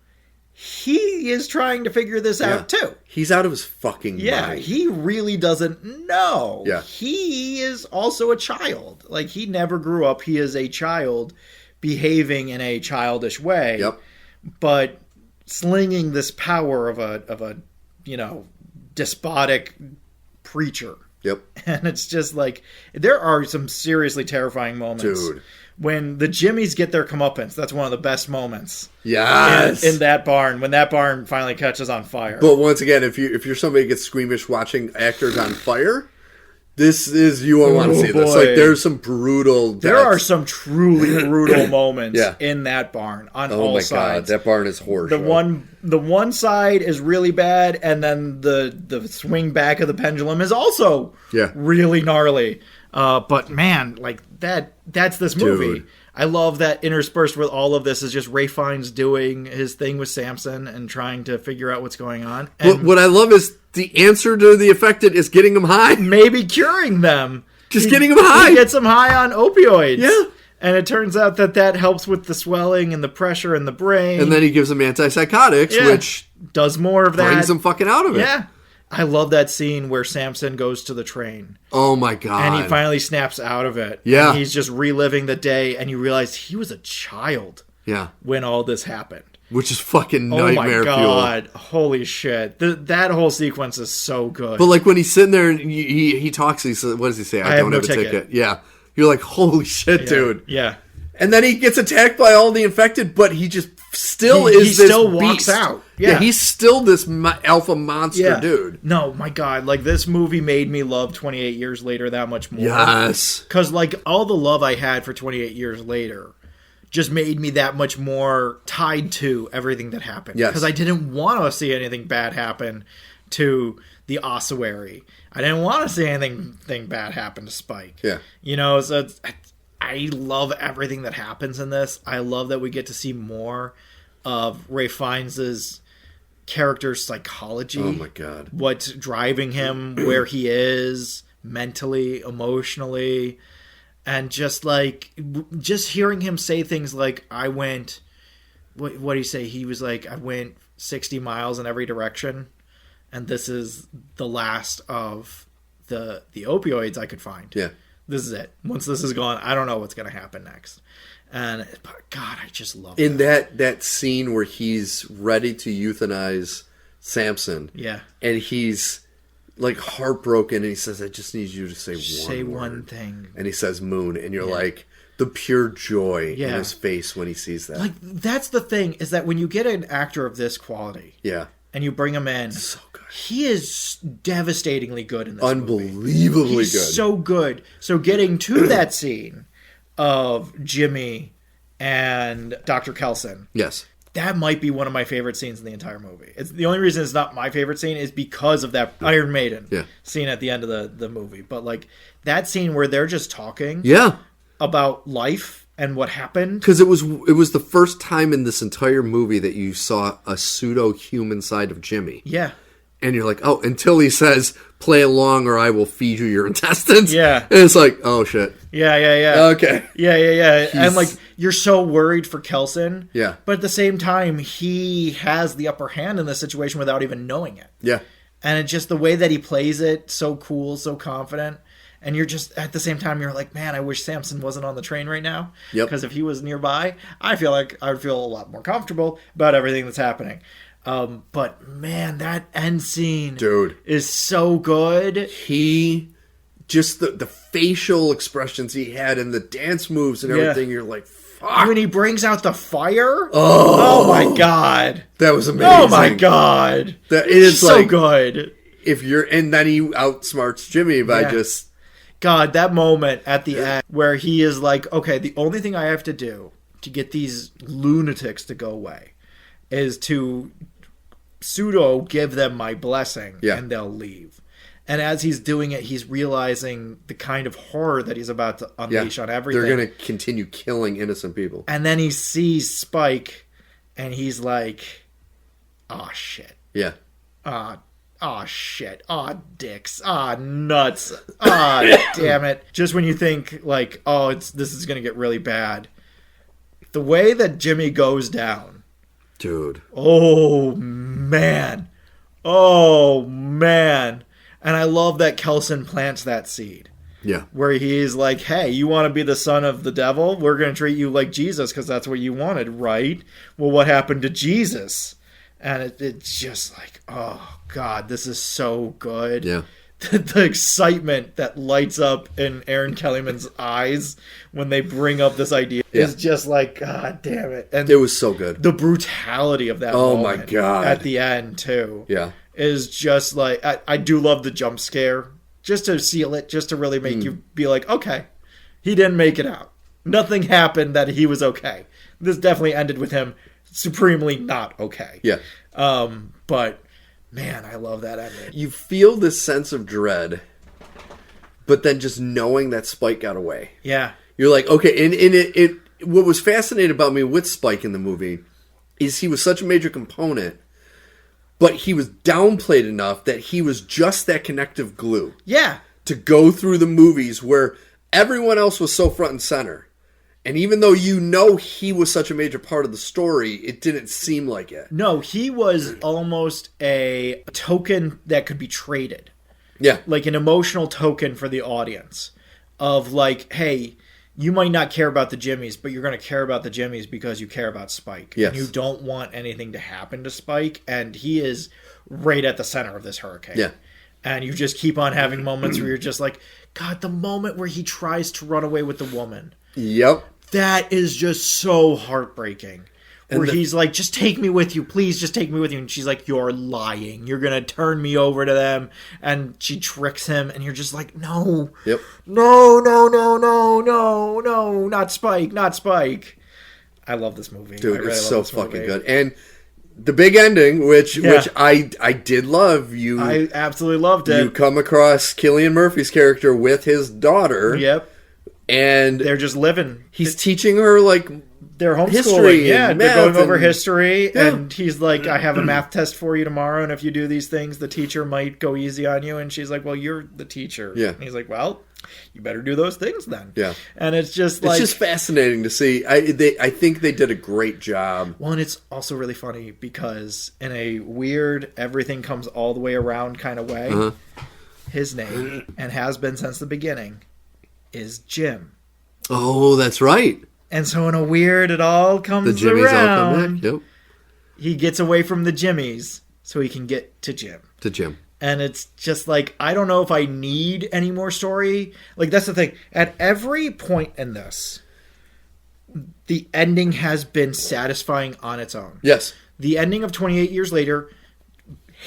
he is trying to figure this out too. He's out of his fucking mind. Yeah, he really doesn't know. Yeah. He is also a child. Like, he never grew up. He is a child behaving in a childish way. Yep. But slinging this power of a despotic preacher. Yep. And it's just like, there are some seriously terrifying moments. Dude. When the Jimmies get their comeuppance, that's one of the best moments. Yes. In that barn, when that barn finally catches on fire. But once again, if you're somebody who gets squeamish watching actors on fire, this is, you won't want to see this. Boy. Like, there's some brutal deaths. There are some truly brutal moments Yeah. in that barn on Oh all my sides. God, that barn is horror The show. the one side is really bad, and then the swing back of the pendulum is also really gnarly. But man, like that's this movie. Dude. I love that interspersed with all of this is just Ray Fiennes doing his thing with Samson and trying to figure out what's going on. And But what I love is the answer to the affected is getting them high. maybe curing them. Just getting them high. He gets them high on opioids. Yeah. And it turns out that helps with the swelling and the pressure in the brain. And then he gives them antipsychotics, which does more of that. brings them fucking out of it. Yeah. I love that scene where Samson goes to the train. Oh my God. And he finally snaps out of it. Yeah. And he's just reliving the day, and you realize he was a child Yeah. when all this happened. Which is fucking Oh nightmare my fuel. God. Holy shit. That whole sequence is so good. But like when he's sitting there and he talks, he says, what does he say? I don't have no have a ticket. ticket. Yeah. You're like, holy shit, dude. Yeah. And then he gets attacked by all the infected, but he just still He is this still beast. walks out. Yeah. Yeah. He's still this alpha monster dude. No, my God. Like, this movie made me love 28 Years Later that much more. Yes. Because, like, all the love I had for 28 Years Later just made me that much more tied to everything that happened. Yes. Because I didn't want to see anything bad happen to the ossuary. I didn't want to see anything bad happen to Spike. Yeah. You know, so I love everything that happens in this. I love that we get to see more of Ray Fiennes' character's psychology. Oh my God. What's driving him where he is mentally, emotionally, and just hearing him say things like, I went, what did he say? He was like, I went 60 miles in every direction, and this is the last of the opioids I could find. Yeah. This is it. Once this is gone, I don't know what's going to happen next. And God, I just love In that scene where he's ready to euthanize Samson. Yeah. And he's like heartbroken and he says, I just need you to say one thing. And he says moon. And you're like, the pure joy in Yeah. his face when he sees that. Like, that's the thing, is that when you get an actor of this quality Yeah. and you bring him in, So good. he is devastatingly good in this movie. Unbelievably He's good. so good. So getting to that scene of Jimmy and Dr. Kelson, Yes. that might be one of my favorite scenes in the entire movie. It's the only reason it's not my favorite scene is because of that Iron Maiden scene at the end of the movie. But like that scene where they're just talking Yeah. about life and what happened. Because it was the first time in this entire movie that you saw a pseudo-human side of Jimmy. Yeah. And you're like, oh, until he says, play along or I will feed you your intestines. Yeah. And it's like, oh, shit. Yeah. Okay. Yeah. And like, you're so worried for Kelson. Yeah. But at the same time, he has the upper hand in this situation without even knowing it. Yeah. And it's just the way that he plays it, so cool, so confident. And you're just, at the same time, you're like, man, I wish Samson wasn't on the train right now. Yep. Because if he was nearby, I feel like I would feel a lot more comfortable about everything that's happening. But man, that end scene, Dude, is so good. He just the facial expressions he had and the dance moves and everything. You're like, fuck. When he brings out the fire, oh my God, That was amazing. oh my God, That it's so like good. if you're, and then he outsmarts Jimmy by just God, that moment at the end where he is like, okay, the only thing I have to do to get these lunatics to go away is to pseudo give them my blessing and they'll leave. And as he's doing it, he's realizing the kind of horror that he's about to unleash on everything. They're going to continue killing innocent people. And then he sees Spike and he's like, oh shit. Yeah. Oh shit. Oh dicks. Oh nuts. Oh damn it. Just when you think like, oh, this is gonna get really bad. The way that Jimmy goes down. Dude. Oh man. Oh man. And I love that Kelson plants that seed. Yeah. Where he's like, hey, you want to be the son of the devil? We're going to treat you like Jesus because that's what you wanted, right? Well, what happened to Jesus? And it's just like, oh, God, this is so good. Yeah. the excitement that lights up in Aaron Kellyman's eyes when they bring up this idea is just like, God damn it. And it was so good. The brutality of that moment my God. At the end, too. Yeah. Is just like, I do love the jump scare. Just to seal it, just to really make you be like, okay, he didn't make it out. Nothing happened that he was okay. This definitely ended with him supremely not okay. Yeah. But... man, I love that ending. You feel this sense of dread, but then just knowing that Spike got away. Yeah. You're like, okay, and it what was fascinating about me with Spike in the movie is he was such a major component, but he was downplayed enough that he was just that connective glue. Yeah. To go through the movies where everyone else was so front and center. And even though he was such a major part of the story, it didn't seem like it. No, he was almost a token that could be traded. Yeah. Like an emotional token for the audience. Of like, hey, you might not care about the Jimmies, but you're going to care about the Jimmies because you care about Spike. Yes. And you don't want anything to happen to Spike. And he is right at the center of this hurricane. Yeah. And you just keep on having moments where you're just like, God, the moment where he tries to run away with the woman. Yep. That is just so heartbreaking. Where he's like, just take me with you. Please, just take me with you. And she's like, you're lying. You're going to turn me over to them. And she tricks him. And you're just like, no. Yep. No, not Spike, not Spike. I love this movie. Dude, really it's so fucking good. And the big ending, which I did love. I absolutely loved it. You come across Cillian Murphy's character with his daughter. Yep. And they're just living. He's teaching her like they're homeschooling. History, they're going over history, and he's like, "I have a math test for you tomorrow, and if you do these things, the teacher might go easy on you." And she's like, "Well, you're the teacher." Yeah. And he's like, "Well, you better do those things then." Yeah. And it's just like, it's just fascinating to see. I think they did a great job. Well, and it's also really funny because in a weird, everything comes all the way around kind of way, his name, and has been since the beginning, is Jim. Oh, that's right. And so in a weird, it all comes the Jimmies around. All come back. Yep. He gets away from the Jimmies so he can get to Jim. To Jim. And it's just like, I don't know if I need any more story. Like, that's the thing. At every point in this, the ending has been satisfying on its own. Yes. The ending of 28 Years Later,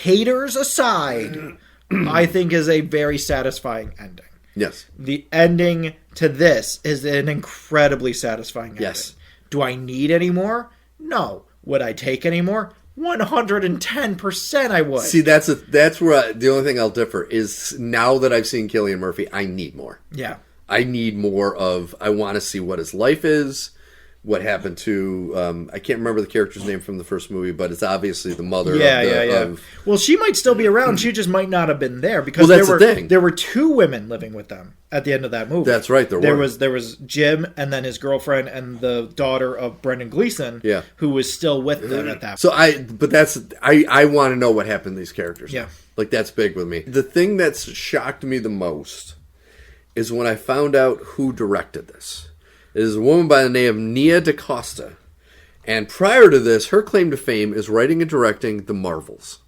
haters aside, I think is a very satisfying ending. Yes. The ending to this is an incredibly satisfying ending. Yes. Do I need any more? No. Would I take any more? 110% I would. See, that's where the only thing I'll differ is now that I've seen Cillian Murphy, I need more. Yeah. I need more of, I want to see what his life is, what happened to, I can't remember the character's name from the first movie, but it's obviously the mother of well, she might still be around. She just might not have been there because that's the thing. There were two women living with them at the end of that movie. That's right. There was Jim and then his girlfriend and the daughter of Brendan Gleeson, who was still with them at that point. I want to know what happened to these characters. Yeah. Like, that's big with me. The thing that's shocked me the most is when I found out who directed this. It is a woman by the name of Nia DaCosta. And prior to this, her claim to fame is writing and directing The Marvels.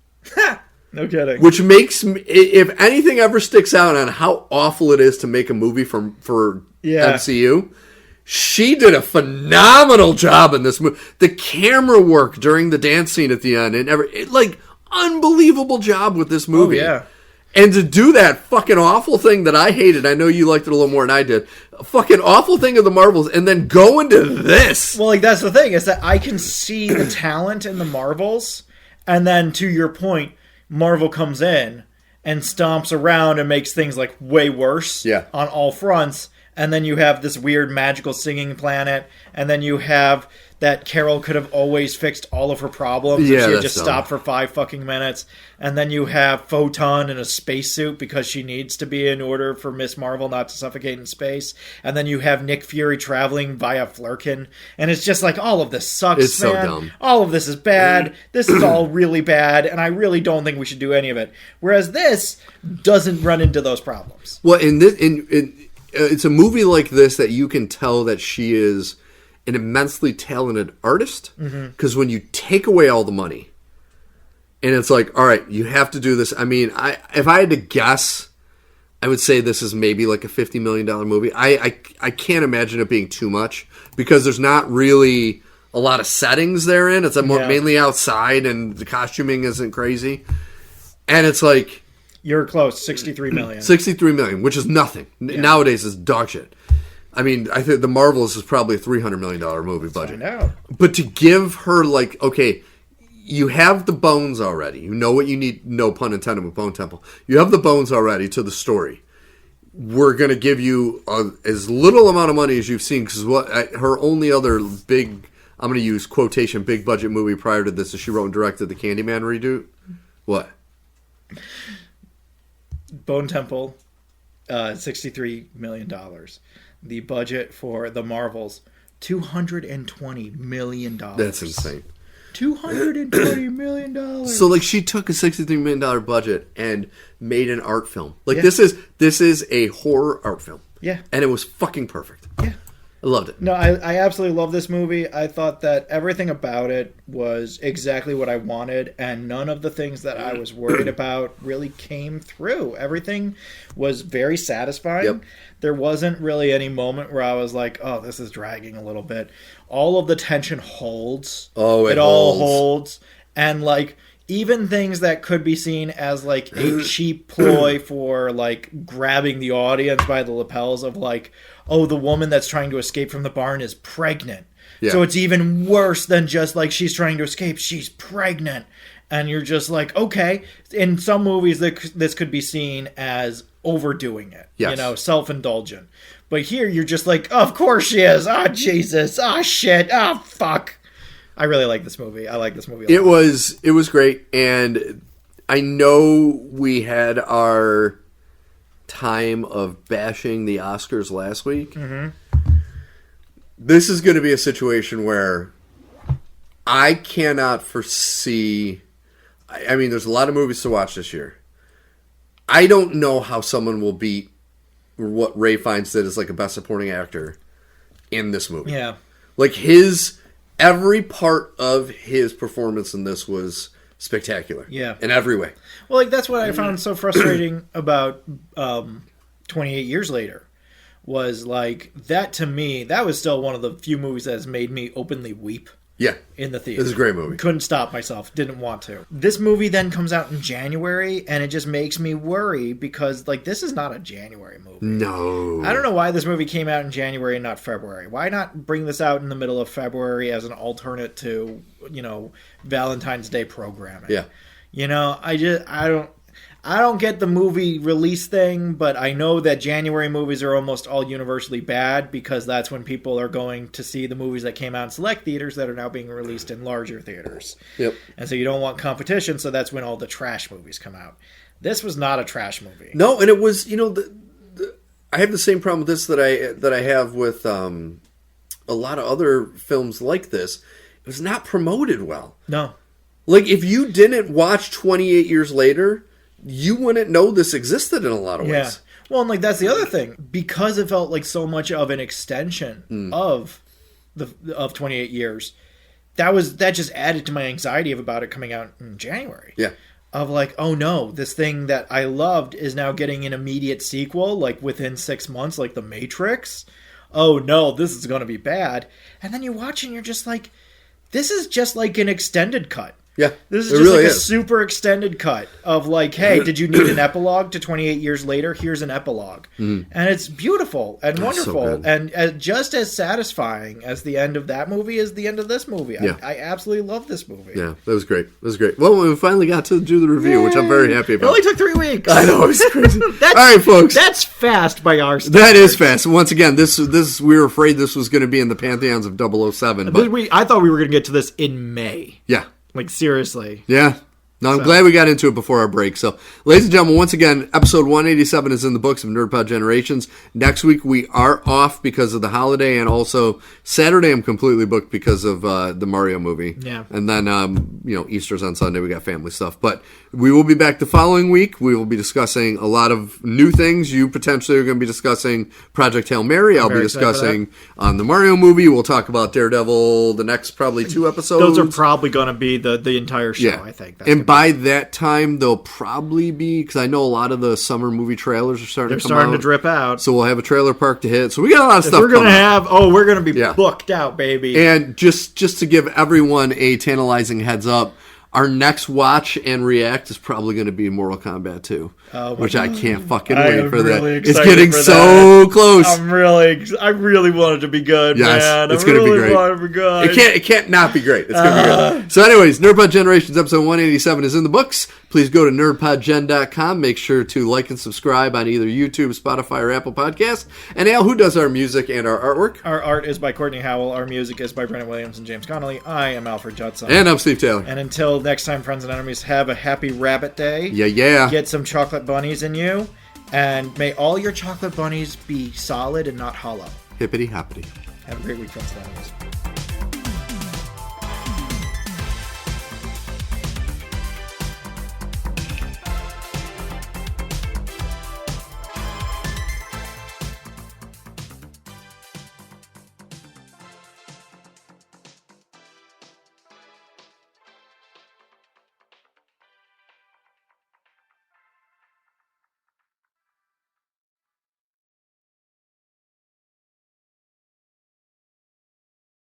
No kidding. Which makes me, if anything ever sticks out on how awful it is to make a movie for MCU, she did a phenomenal job in this movie. The camera work during the dance scene at the end, and unbelievable job with this movie. Oh, yeah. And to do that fucking awful thing that I hated, I know you liked it a little more than I did, a fucking awful thing of the Marvels, and then go into this. Well, like, that's the thing, is that I can see the talent in the Marvels, and then, to your point, Marvel comes in and stomps around and makes things, like, way worse on all fronts, and then you have this weird magical singing planet, and then you have that Carol could have always fixed all of her problems if she had just stopped for 5 fucking minutes. And then you have Photon in a spacesuit because she needs to be in order for Miss Marvel not to suffocate in space. And then you have Nick Fury traveling via Flurkin. And it's just like, all of this sucks, it's man. So dumb. All of this is bad. This is all really bad. And I really don't think we should do any of it. Whereas this doesn't run into those problems. Well, it's a movie like this that you can tell that she is an immensely talented artist, because when you take away all the money and it's like, all right, you have to do this. I mean, if I had to guess, I would say this is maybe like a $50 million movie. I can't imagine it being too much because there's not really a lot of settings therein. It's mainly outside, and the costuming isn't crazy. And it's like... You're close, $63 million. $63 million, which is nothing. Yeah. Nowadays, it's dog shit. I mean, I think The Marvels is probably a $300 million movie budget. I know. But to give her, like, okay... You have the bones already. You know what you need. No pun intended with Bone Temple. You have the bones already to the story. We're going to give you as little amount of money as you've seen. Because her only other big, I'm going to use quotation, big budget movie prior to this is she wrote and directed the Candyman reboot. What? Bone Temple, $63 million. The budget for The Marvels, $220 million. That's insane. $220 million. So, like, she took a $63 million budget and made an art film. Like, this is a horror art film. Yeah. And it was fucking perfect. Yeah. I loved it. No, I absolutely love this movie. I thought that everything about it was exactly what I wanted, and none of the things that I was worried about really came through. Everything was very satisfying. Yep. There wasn't really any moment where I was like, oh, this is dragging a little bit. All of the tension holds. Oh, it all holds. And, like, even things that could be seen as, like, a cheap ploy for, like, grabbing the audience by the lapels of, like, oh, the woman that's trying to escape from the barn is pregnant. Yeah. So it's even worse than just, like, she's trying to escape. She's pregnant. And you're just like, okay. In some movies, this could be seen as overdoing it. Yes. You know, self-indulgent. But here, you're just like, oh, of course she is. Oh, Jesus. Oh, shit. Oh, fuck. I really like this movie. I like this movie a lot. It was great. And I know we had our time of bashing the Oscars last week. Mm-hmm. This is going to be a situation where I cannot foresee... I mean, there's a lot of movies to watch this year. I don't know how someone will beat what Ray Fiennes did as like a best supporting actor in this movie. Yeah. Like every part of his performance in this was spectacular. Yeah. In every way. Well, like that's what I found so frustrating about 28 Years Later was like that to me, that was still one of the few movies that has made me openly weep. Yeah. In the theater. This is a great movie. Couldn't stop myself. Didn't want to. This movie then comes out in January, and it just makes me worry because, like, this is not a January movie. No. I don't know why this movie came out in January and not February. Why not bring this out in the middle of February as an alternate to, you know, Valentine's Day programming? Yeah. You know, I don't get the movie release thing, but I know that January movies are almost all universally bad because that's when people are going to see the movies that came out in select theaters that are now being released in larger theaters. Yep. And so you don't want competition, so that's when all the trash movies come out. This was not a trash movie. No, and it was, you know, I have the same problem with this that I have with a lot of other films like this. It was not promoted well. No. Like, if you didn't watch 28 Years Later... you wouldn't know this existed in a lot of ways. Yeah. Well, and like that's the other thing. Because it felt like so much of an extension of 28 Years, that just added to my anxiety about it coming out in January. Yeah. Of like, oh no, this thing that I loved is now getting an immediate sequel, like within 6 months, like The Matrix. Oh no, this is going to be bad. And then you watch and you're just like, this is just like an extended cut. Yeah, this is just really like a super extended cut of like, hey, did you need an epilogue to 28 Years Later? Here's an epilogue. And it's beautiful and wonderful so and just as satisfying as the end of that movie is the end of this movie. Yeah. I absolutely love this movie. Yeah, that was great. That was great. Well, we finally got to do the review, which I'm very happy about. It only took 3 weeks. I know, it's crazy. All right, folks. That's fast by our standards. That is fast. Once again, this we were afraid this was going to be in the pantheons of 007. But I thought we were going to get to this in May. Yeah. Like, seriously. Yeah. No, I'm glad we got into it before our break. So, ladies and gentlemen, once again, episode 187 is in the books of NerdPod Generations. Next week, we are off because of the holiday, and also Saturday, I'm completely booked because of the Mario movie. Yeah. And then, Easter's on Sunday. We got family stuff. But we will be back the following week. We will be discussing a lot of new things. You potentially are going to be discussing Project Hail Mary. I'll be discussing the Mario movie. We'll talk about Daredevil the next probably 2 episodes. Those are probably going to be the entire show, I think. That's by that time they'll probably be, because I know a lot of the summer movie trailers are starting to come out. to drip out. So we'll have a trailer park to hit. So we got a lot of stuff. We're gonna be booked out, baby. And just to give everyone a tantalizing heads up, our next watch and react is probably going to be Mortal Kombat 2, which I can't fucking wait for that. It's getting so close. I really want it to be good, man. It's going to be great. Want it to be good. It can't not be great. It's going to be good. So anyways, Nerdpod Generations episode 187 is in the books. Please go to nerdpodgen.com. Make sure to like and subscribe on either YouTube, Spotify, or Apple Podcasts. And Al, who does our music and our artwork? Our art is by Kortney Howell. Our music is by Brennan Williams and James Connolly. I am Alfred Judson. And I'm Steve Taylor. And until next time, friends and enemies, have a happy rabbit day. Yeah. Get some chocolate bunnies in you. And may all your chocolate bunnies be solid and not hollow. Hippity hoppity. Have a great week, friends and enemies.